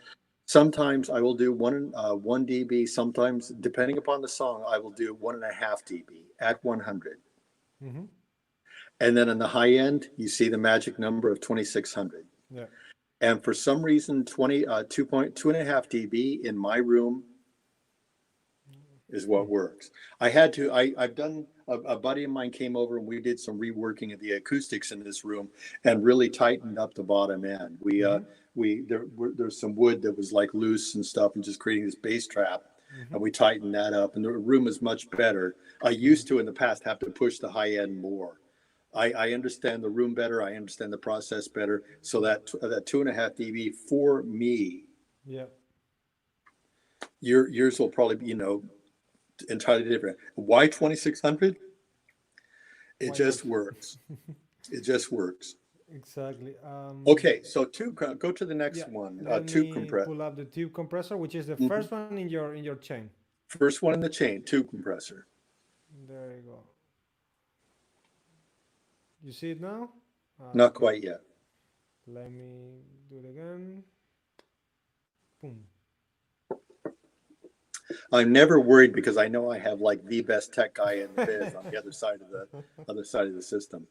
[SPEAKER 2] Sometimes I will do 1 dB. Sometimes, depending upon the song, I will do 1.5 dB at 100.
[SPEAKER 1] Mm-hmm.
[SPEAKER 2] And then on the high end, you see the magic number of 2600.
[SPEAKER 1] Yeah.
[SPEAKER 2] And for some reason, 2.2.5 dB in my room is what works. I've done, a buddy of mine came over and we did some reworking of the acoustics in this room and really tightened up the bottom end. There's some wood that was like loose and stuff and just creating this bass trap. And we tightened that up and the room is much better. I used to in the past have to push the high end more. I understand the room better. I understand the process better. So that 2.5 dB for me,
[SPEAKER 1] Yeah.
[SPEAKER 2] yours will probably be, you know, entirely different. Why 2600? It
[SPEAKER 1] Why
[SPEAKER 2] just
[SPEAKER 1] not?
[SPEAKER 2] works. It just works.
[SPEAKER 1] Exactly.
[SPEAKER 2] Okay, so go to the
[SPEAKER 1] Yeah.
[SPEAKER 2] next one.
[SPEAKER 1] Let
[SPEAKER 2] Tube
[SPEAKER 1] me
[SPEAKER 2] compressor.
[SPEAKER 1] pull up the tube compressor, which is the
[SPEAKER 2] Mhm.
[SPEAKER 1] first one in your chain.
[SPEAKER 2] First one in the chain, tube compressor.
[SPEAKER 1] There you go. You see it now?
[SPEAKER 2] Not quite yet.
[SPEAKER 1] Let me do it again. Boom.
[SPEAKER 2] I'm never worried because I know I have like the best tech guy in the biz on the other side of the system.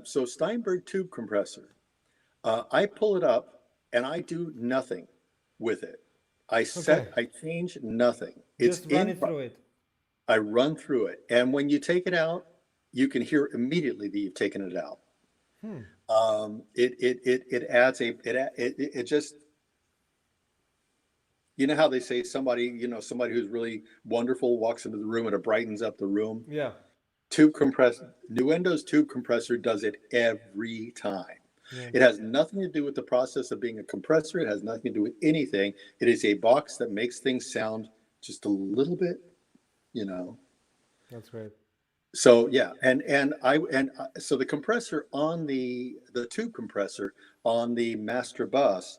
[SPEAKER 2] So Steinberg tube compressor. I pull it up and I do nothing with it. I change nothing. It's
[SPEAKER 1] Just run
[SPEAKER 2] in.
[SPEAKER 1] it through it.
[SPEAKER 2] I run through it, and when you take it out, you can hear immediately that you've taken it out.
[SPEAKER 1] Hmm.
[SPEAKER 2] It adds it just, you know how they say somebody who's really wonderful walks into the room and it brightens up the room.
[SPEAKER 1] Yeah.
[SPEAKER 2] Nuendo's tube compressor does it every time.
[SPEAKER 1] Yeah.
[SPEAKER 2] It has nothing to do with the process of being a compressor. It has nothing to do with anything. It is a box that makes things sound just a little bit, you know.
[SPEAKER 1] That's great.
[SPEAKER 2] So yeah, so the compressor on the tube compressor on the master bus,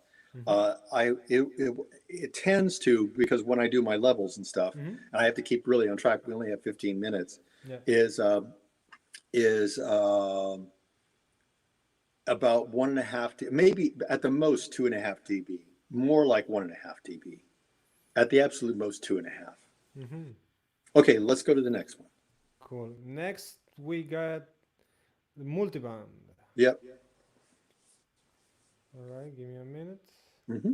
[SPEAKER 2] it tends to, because when I do my levels and stuff, and I have to keep really on track. We only have 15 minutes.
[SPEAKER 1] Yeah.
[SPEAKER 2] Is about 1.5 maybe at the most 2.5 dB, more like 1.5 dB. At the absolute most, 2.5.
[SPEAKER 1] Mm-hmm.
[SPEAKER 2] Okay, let's go to the next one.
[SPEAKER 1] Cool. Next, we got the multiband.
[SPEAKER 2] Yep.
[SPEAKER 1] All right, give me a minute.
[SPEAKER 2] Hmm.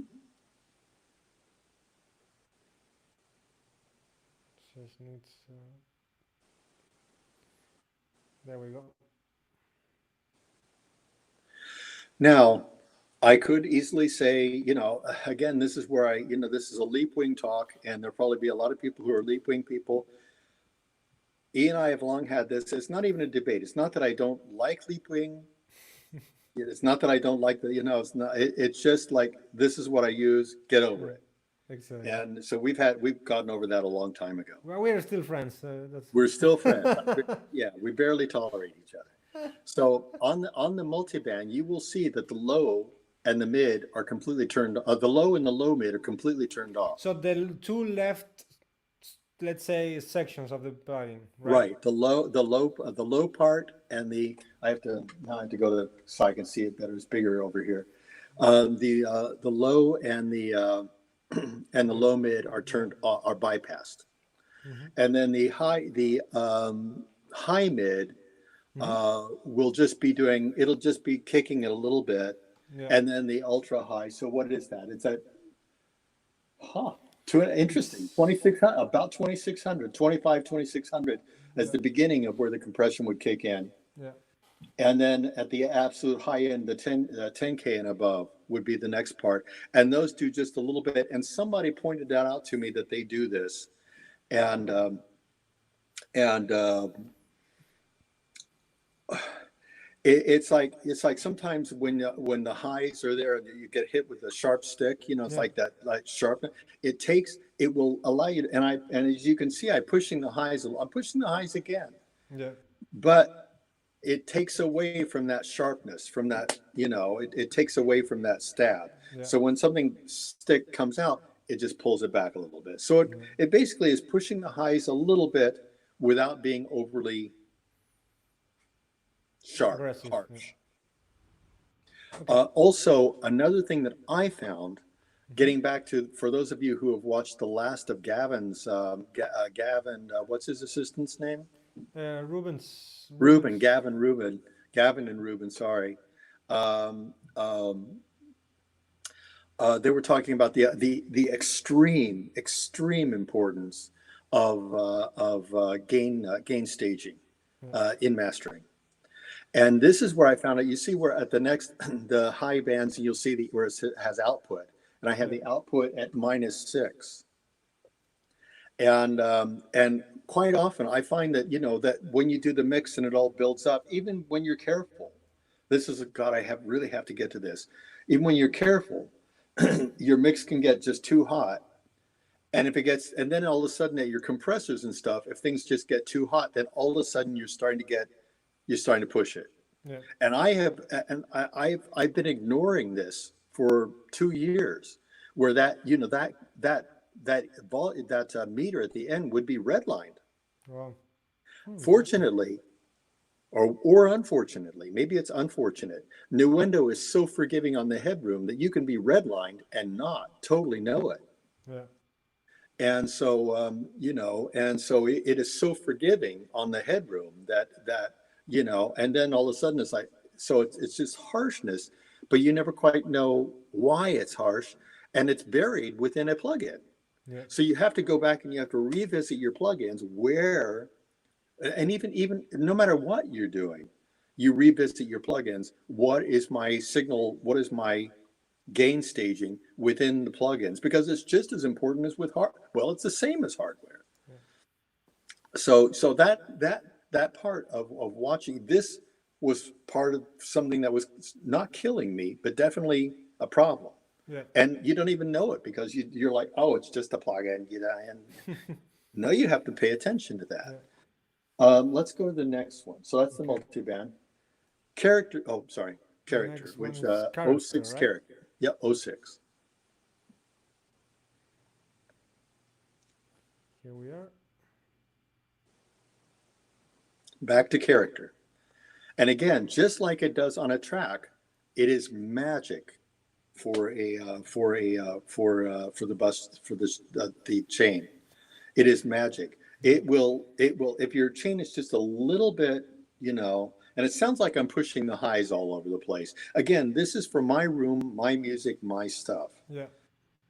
[SPEAKER 1] Just needs. There we go.
[SPEAKER 2] Now, I could easily say, again, this is where this is a Leapwing talk, and there'll probably be a lot of people who are Leapwing people. E and I have long had this. It's not even a debate. It's not that I don't like Leapwing. It's not that I don't like it's not, it's just like, this is what I use, get over it.
[SPEAKER 1] Exactly.
[SPEAKER 2] And so we've gotten over that a long time ago.
[SPEAKER 1] Well, we are still friends. That's
[SPEAKER 2] We're still friends. Yeah, we barely tolerate each other. So on the multiband, you will see that the low and the mid are completely turned. The low and the low mid are completely turned off.
[SPEAKER 1] So the two left, let's say, sections of the body, right?
[SPEAKER 2] Right. The low part and I have to go to so I can see it better. It's bigger over here. The low and the and the low mid are bypassed.
[SPEAKER 1] Mm-hmm.
[SPEAKER 2] And then the high mid will just be it'll just be kicking it a little bit.
[SPEAKER 1] Yeah.
[SPEAKER 2] And then the ultra high. So what is that? It's interesting. 2600, about 2600, 2600 as the beginning of where the compression would kick in.
[SPEAKER 1] Yeah.
[SPEAKER 2] And then at the absolute high end, the 10K and above would be the next part. And those do just a little bit. And somebody pointed that out to me that they do this. And it's like sometimes when the highs are there and you get hit with a sharp stick, it's like that, like sharp. It will allow you to, and as you can see, I'm pushing the highs again.
[SPEAKER 1] Yeah.
[SPEAKER 2] But it takes away from that sharpness, from that, it takes away from that stab.
[SPEAKER 1] Yeah.
[SPEAKER 2] So when something stick comes out, it just pulls it back a little bit. So it basically is pushing the highs a little bit without being overly sharp,
[SPEAKER 1] aggressive,
[SPEAKER 2] harsh.
[SPEAKER 1] Yeah. Okay.
[SPEAKER 2] Also, another thing that I found, getting back to, for those of you who have watched the last of Gavin's, Gavin, what's his assistant's name?
[SPEAKER 1] Gavin
[SPEAKER 2] and Ruben, sorry. They were talking about the extreme importance of gain staging in mastering. And this is where I found out. You see where at the next, the high bands, and you'll see where it has output, and I have the output at -6. And quite often I find that that when you do the mix and it all builds up, even when you're careful, this is God, really have to get to this. Even when you're careful, your mix can get just too hot. And and then all of a sudden at your compressors and stuff, if things just get too hot, then all of a sudden you're starting to push it.
[SPEAKER 1] Yeah.
[SPEAKER 2] And I've been ignoring this for 2 years, where that meter at the end would be redlined.
[SPEAKER 1] Wow.
[SPEAKER 2] Fortunately, or unfortunately, maybe it's unfortunate, Nuendo is so forgiving on the headroom that you can be redlined and not totally know it.
[SPEAKER 1] Yeah.
[SPEAKER 2] And so, it is so forgiving on the headroom that and then all of a sudden it's like, so it's just harshness, but you never quite know why it's harsh, and it's buried within a plugin.
[SPEAKER 1] Yeah.
[SPEAKER 2] So you have to go back and you have to revisit your plugins and even no matter what you're doing, you revisit your plugins. What is my signal? What is my gain staging within the plugins? Because it's just as important as with it's the same as hardware.
[SPEAKER 1] Yeah.
[SPEAKER 2] So that part of watching this was part of something that was not killing me, but definitely a problem.
[SPEAKER 1] Yeah.
[SPEAKER 2] And you don't even know it because you're like, oh, it's just a plugin, and no, you have to pay attention to that.
[SPEAKER 1] Yeah.
[SPEAKER 2] Let's go to the next one. So that's the multiband. Character, which
[SPEAKER 1] character,
[SPEAKER 2] 06
[SPEAKER 1] right?
[SPEAKER 2] character. Yeah, 06.
[SPEAKER 1] Here we are.
[SPEAKER 2] Back to character. And again, just like it does on a track, it is magic for the bus for this the chain. It is magic. It will if your chain is just a little bit, and it sounds like I'm pushing the highs all over the place. Again, this is for my room, my music, my stuff.
[SPEAKER 1] Yeah.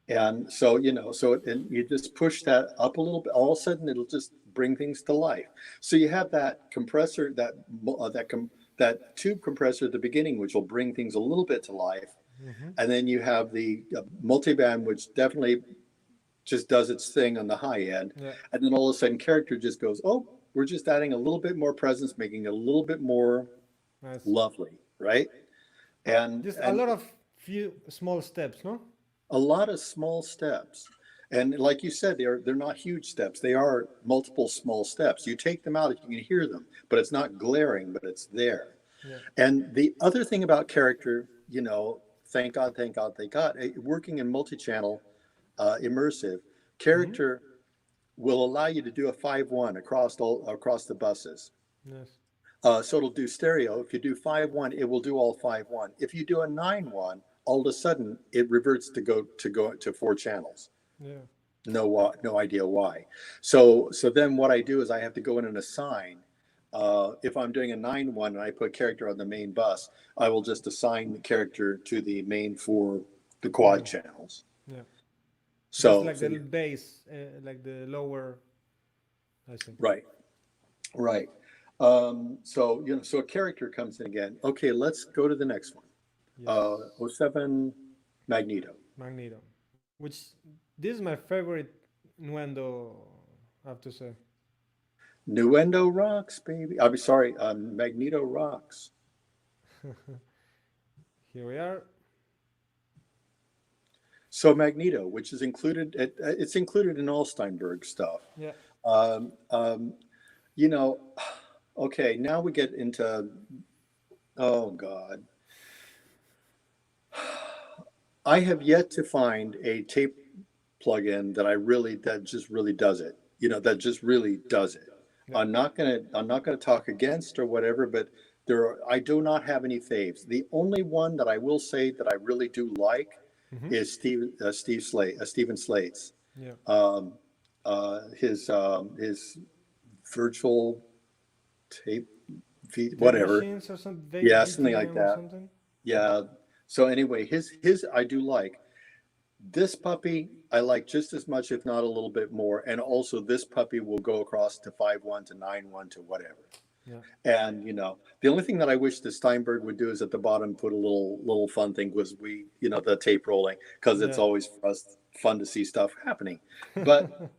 [SPEAKER 2] And so, and you just push that up a little bit, all of a sudden it'll just bring things to life. So you have that compressor, that tube compressor at the beginning, which will bring things a little bit to life.
[SPEAKER 1] Mm-hmm.
[SPEAKER 2] And then you have the multiband, which definitely just does its thing on the high end.
[SPEAKER 1] Yeah.
[SPEAKER 2] And then all of a sudden character just goes, oh, we're just adding a little bit more presence, making it a little bit more
[SPEAKER 1] Nice.
[SPEAKER 2] lovely, right? And
[SPEAKER 1] Just a lot of few small steps, no?
[SPEAKER 2] a lot of small steps. And like you said, they're not huge steps. They are multiple small steps. You take them out, you can hear them, but it's not glaring, but it's there.
[SPEAKER 1] Yeah.
[SPEAKER 2] And the other thing about character, thank God, working in multi-channel, immersive, character will allow you to do a 5-1 across the buses.
[SPEAKER 1] Yes.
[SPEAKER 2] So it'll do stereo. If you do 5-1, it will do all 5-1. If you do a 9-1, all of a sudden it reverts to go to 4 channels.
[SPEAKER 1] Yeah.
[SPEAKER 2] No idea why. So then what I do is I have to go in and assign. If I'm doing a 9-1 and I put character on the main bus, I will just assign the character to the main 4, the quad channels.
[SPEAKER 1] Yeah.
[SPEAKER 2] So
[SPEAKER 1] just like the bass, like the lower. I think.
[SPEAKER 2] Right. So a character comes in again. Okay, let's go to the next one. Yes. 07 Magneto,
[SPEAKER 1] which this is my favorite Nuendo, I have to say.
[SPEAKER 2] Nuendo rocks, baby. I'm sorry, Magneto rocks.
[SPEAKER 1] Here we are.
[SPEAKER 2] So Magneto, which is included, it's included in all Steinberg stuff.
[SPEAKER 1] Yeah.
[SPEAKER 2] Okay, now we get into, oh God. I have yet to find a tape plugin that just really does it. That just really does it. Yeah. I'm not gonna talk against or whatever, but I do not have any faves. The only one that I will say that I really do like is Stephen Slate's. Yeah. His virtual tape feed, whatever.
[SPEAKER 1] Or something,
[SPEAKER 2] yeah, something like that. Something? Yeah. So anyway, his I do like. This puppy I like just as much, if not a little bit more. And also this puppy will go across to 5-1 to 9-1 to whatever. Yeah. And the only thing that I wish the Steinberg would do is at the bottom put a little fun thing was the tape rolling, because it's always for us fun to see stuff happening. But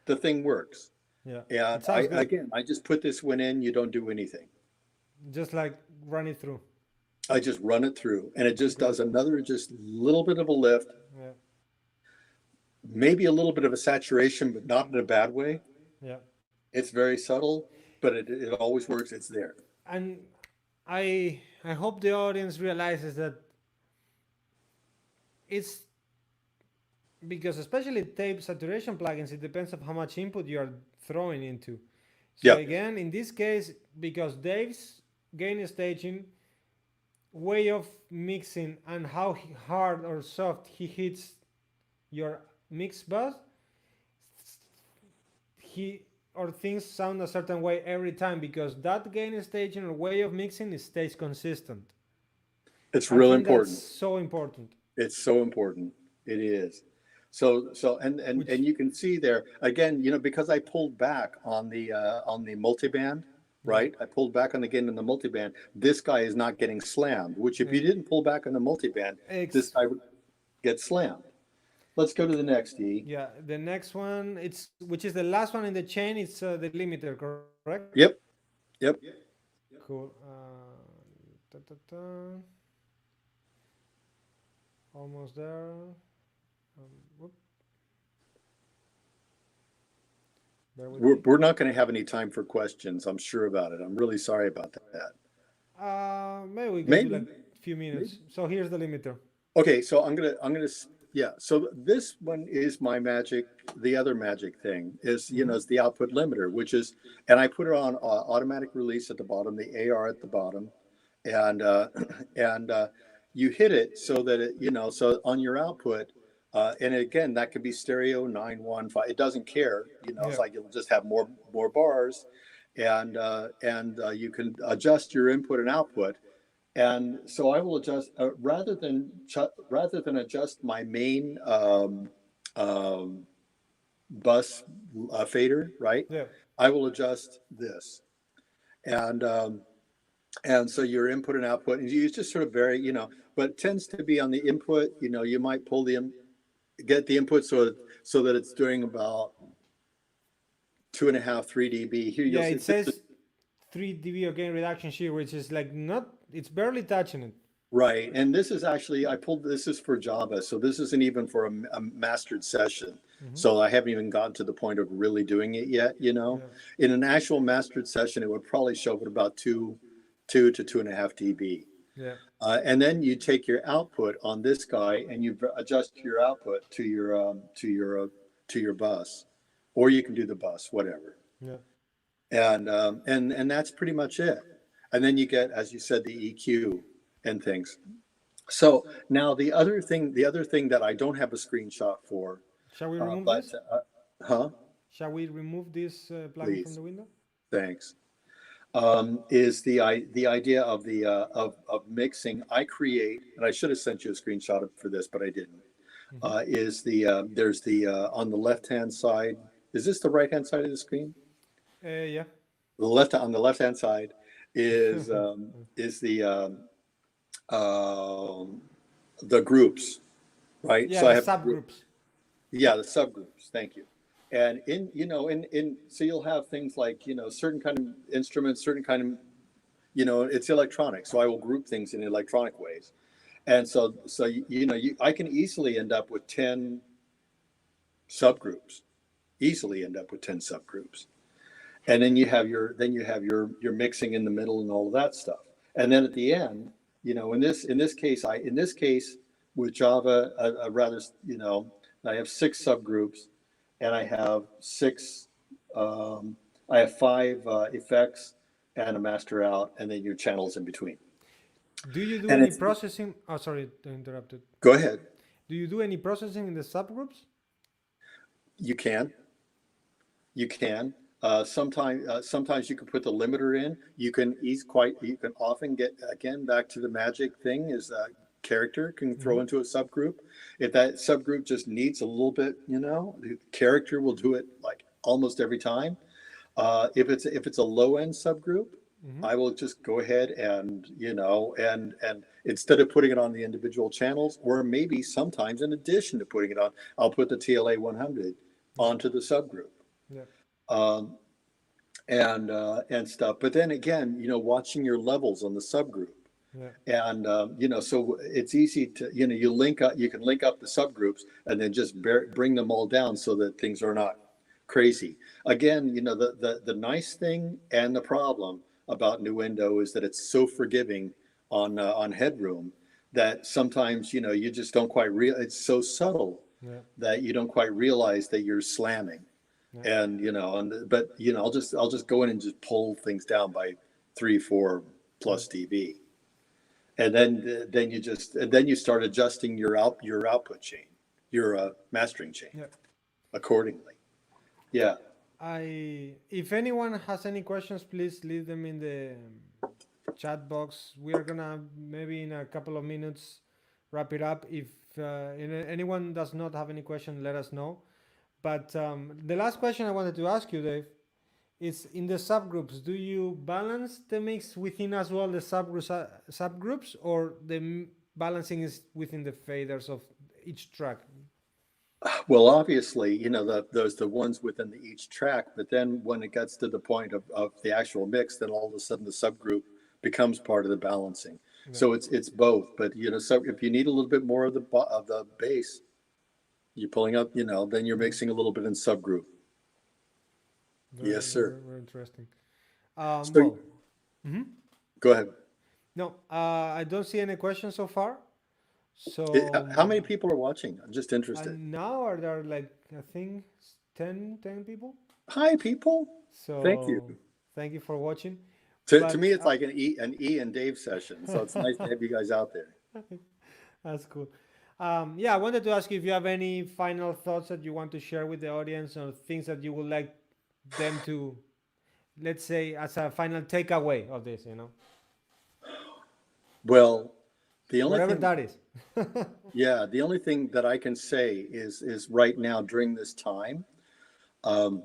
[SPEAKER 2] the thing works. Yeah. And I just put this one in, you don't do anything.
[SPEAKER 1] Just like run it through.
[SPEAKER 2] I just run it through and it just does another just little bit of a lift. Yeah. Maybe a little bit of a saturation, but not in a bad way. Yeah. It's very subtle, but it always works. It's there.
[SPEAKER 1] And I hope the audience realizes that it's because, especially tape saturation plugins, it depends on how much input you are throwing into. So again, in this case, because Dave's gain staging, way of mixing, and how hard or soft he hits your mix bus, things sound a certain way every time, because that gain staging or way of mixing stays consistent.
[SPEAKER 2] It's real important.
[SPEAKER 1] That's so important.
[SPEAKER 2] It's so important. It is. So and you can see there again, because I pulled back on the multiband, right? I pulled back on the gain in the multiband. This guy is not getting slammed, which if you didn't pull back on the multiband, this guy would get slammed. Let's go to the next, E.
[SPEAKER 1] Yeah, the next one, which is the last one in the chain, it's the limiter, correct?
[SPEAKER 2] Yep.
[SPEAKER 1] Cool. Almost there.
[SPEAKER 2] We're not going to have any time for questions. I'm sure about it. I'm really sorry about
[SPEAKER 1] that. Maybe we can do like a few minutes. Maybe. So here's the limiter.
[SPEAKER 2] Okay, so I'm gonna. Yeah, so this one is my magic. The other magic thing is, is the output limiter, which is, and I put it on automatic release at the bottom, the AR at the bottom, and you hit it so that it, so on your output, and again, that could be stereo 915. It doesn't care, it's
[SPEAKER 1] Yeah.
[SPEAKER 2] like you'll just have more bars, and you can adjust your input and output. And so I will adjust rather than adjust my main um, bus fader, right?
[SPEAKER 1] Yeah.
[SPEAKER 2] I will adjust this, and so your input and output, and you just sort of vary, but it tends to be on the input. You might get the input so that it's doing about 2.5, 3 dB. Here you'll
[SPEAKER 1] Yeah,
[SPEAKER 2] see
[SPEAKER 1] it says 3 dB gain reduction here, which is like not, it's barely touching it.
[SPEAKER 2] right, and this is actually this is for Java, so this isn't even for a mastered session. So I haven't even gotten to the point of really doing it yet.
[SPEAKER 1] Yeah.
[SPEAKER 2] In an actual mastered session, it would probably show up at about 2 to 2.5 dB.
[SPEAKER 1] Yeah.
[SPEAKER 2] And then you take your output on this guy and you adjust your output to your bus, or you can do the bus, whatever.
[SPEAKER 1] Yeah.
[SPEAKER 2] And that's pretty much it. And then you get, as you said, the EQ and things. So now the other thing that I don't have a screenshot for,
[SPEAKER 1] Shall we remove
[SPEAKER 2] but
[SPEAKER 1] this? Shall we remove this plugin from
[SPEAKER 2] Please.
[SPEAKER 1] the window?
[SPEAKER 2] Thanks. Is the idea of the of mixing. I create, and I should have sent you a screenshot for this, but I didn't. Is the there's the on the left hand side. Is this the right hand side of the screen?
[SPEAKER 1] Yeah.
[SPEAKER 2] On the left hand side is the groups, right?
[SPEAKER 1] Yeah,
[SPEAKER 2] So I
[SPEAKER 1] the
[SPEAKER 2] have
[SPEAKER 1] subgroups.
[SPEAKER 2] Yeah, the subgroups. Thank you. And so you'll have things like, certain kind of instruments, certain kind of, it's electronic. So I will group things in electronic ways. And so I can easily end up with 10 subgroups, And then you have your mixing in the middle and all of that stuff. And then at the end, in this case with Java, I have 6 subgroups, and I have 5 effects and a master out, and then your channels in between.
[SPEAKER 1] Do you do
[SPEAKER 2] And
[SPEAKER 1] any processing? Oh, sorry to interrupt it.
[SPEAKER 2] Go ahead.
[SPEAKER 1] Do you do any processing in the subgroups?
[SPEAKER 2] You can. Sometimes you can put the limiter in. You can often get, again, back to the magic thing, is character can throw into a subgroup. If that subgroup just needs a little bit, the character will do it like almost every time. If it's a low end subgroup, I will just go ahead and and instead of putting it on the individual channels, or maybe sometimes in addition to putting it on, I'll put the TLA 100 onto the subgroup.
[SPEAKER 1] Yeah.
[SPEAKER 2] And stuff. But then again, watching your levels on the subgroup. Yeah. And so it's easy to you can link up the subgroups and then just bring them all down so that things are not crazy. Again, the nice thing and the problem about Nuendo is that it's so forgiving on headroom that sometimes you just don't quite it's so subtle that you don't quite realize that you're slamming. And but I'll just go in and just pull things down by 3-4 plus dB. And then you start adjusting your output chain, your mastering chain, accordingly. Yeah.
[SPEAKER 1] If anyone has any questions, please leave them in the chat box. We are gonna maybe in a couple of minutes wrap it up. If anyone does not have any question, let us know. But the last question I wanted to ask you, Dave, is in the subgroups, do you balance the mix within as well the subgroups, or the balancing is within the faders of each track?
[SPEAKER 2] Well, obviously, those the ones within each track, but then when it gets to the point of the actual mix, then all of a sudden the subgroup becomes part of the balancing. Yeah. So it's both. But so if you need a little bit more of the bass, you're pulling up, then you're mixing a little bit in subgroup. Yes, sir.
[SPEAKER 1] Very interesting.
[SPEAKER 2] Go ahead.
[SPEAKER 1] No, I don't see any questions so far. So
[SPEAKER 2] how many people are watching? I'm just interested.
[SPEAKER 1] Now are there I think 10 people?
[SPEAKER 2] Hi, people.
[SPEAKER 1] So
[SPEAKER 2] thank you.
[SPEAKER 1] Thank you for watching.
[SPEAKER 2] To me, it's like an E and Dave session. So it's nice to have you guys out there.
[SPEAKER 1] That's cool. Yeah, I wanted to ask you if you have any final thoughts that you want to share with the audience, or things that you would like them to, let's say, as a final takeaway of this,
[SPEAKER 2] Well, the only
[SPEAKER 1] whatever
[SPEAKER 2] thing,
[SPEAKER 1] that is.
[SPEAKER 2] yeah, the only thing that I can say is right now during this time, um,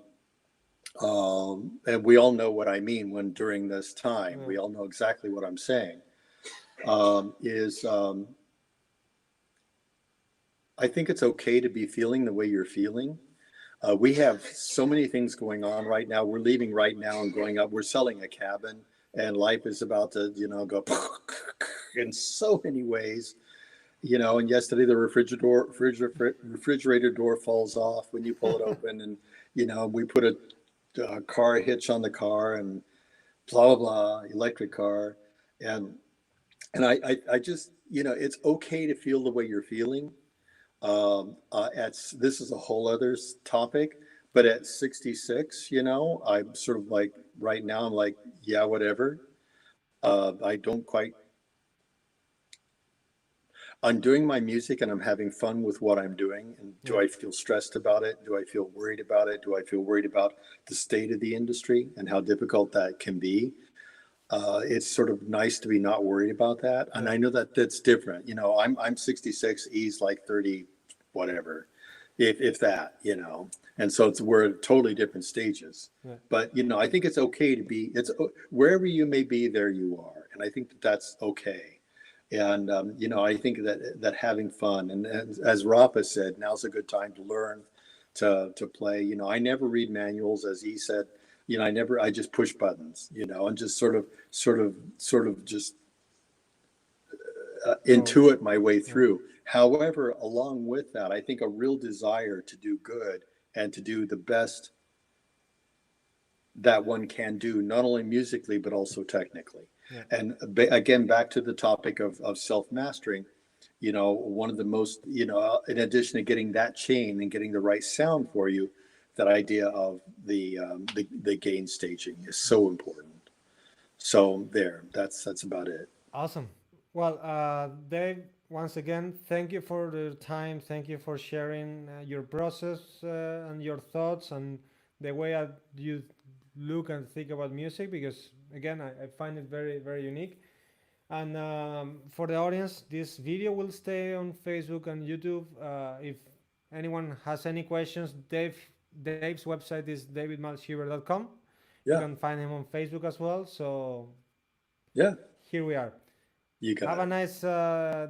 [SPEAKER 2] and we all know what I mean when during this time,
[SPEAKER 1] Yeah.
[SPEAKER 2] we all know exactly what I'm saying, is I think it's okay to be feeling the way you're feeling. We have so many things going on right now. We're leaving right now and going up. We're selling a cabin, and life is about to, go in so many ways. And yesterday the refrigerator door falls off when you pull it open, and we put a car hitch on the car, and blah blah blah, electric car, and I just it's okay to feel the way you're feeling. This is a whole other topic, but at 66, I'm sort of like right now I'm like, yeah, whatever. I don't quite I'm doing my music and I'm having fun with what I'm doing. And do
[SPEAKER 1] Yeah.
[SPEAKER 2] I feel stressed about it? Do I feel worried about it? Do I feel worried about the state of the industry and how difficult that can be? It's sort of nice to be not worried about that. And
[SPEAKER 1] Yeah.
[SPEAKER 2] I know that that's different. I'm 66, he's like 30, whatever, if that, And so we're at totally different stages.
[SPEAKER 1] Yeah.
[SPEAKER 2] But I think it's okay to be. It's wherever you may be, there you are, and I think that that's okay. And I think that having fun, and as Rapa said, now's a good time to learn to play. I never read manuals, as he said. I just push buttons, and just sort of just intuit my way
[SPEAKER 1] Yeah.
[SPEAKER 2] through. However, along with that, I think a real desire to do good and to do the best that one can do, not only musically, but also technically.
[SPEAKER 1] Yeah.
[SPEAKER 2] And again, back to the topic of self-mastering, one of the most, in addition to getting that chain and getting the right sound for you, that idea of the gain staging is so important. So that's about it.
[SPEAKER 1] Awesome. Well, Dave, once again, thank you for the time. Thank you for sharing your process and your thoughts and the way you look and think about music, because, again, I find it very, very unique. And for the audience, this video will stay on Facebook and YouTube. If anyone has any questions, Dave's website is davidmalshuber.com. You
[SPEAKER 2] Yeah,
[SPEAKER 1] can find him on Facebook as well. So
[SPEAKER 2] yeah,
[SPEAKER 1] here we are.
[SPEAKER 2] you got
[SPEAKER 1] Have a
[SPEAKER 2] it.
[SPEAKER 1] nice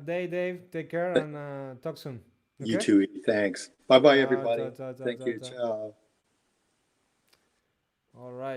[SPEAKER 1] day, Dave. Take care and talk soon.
[SPEAKER 2] You
[SPEAKER 1] Okay?
[SPEAKER 2] too. Thanks. Bye bye,
[SPEAKER 1] Ciao, ciao,
[SPEAKER 2] everybody.
[SPEAKER 1] ciao, ciao,
[SPEAKER 2] Thank
[SPEAKER 1] ciao,
[SPEAKER 2] you.
[SPEAKER 1] ciao.
[SPEAKER 2] Ciao.
[SPEAKER 1] All right.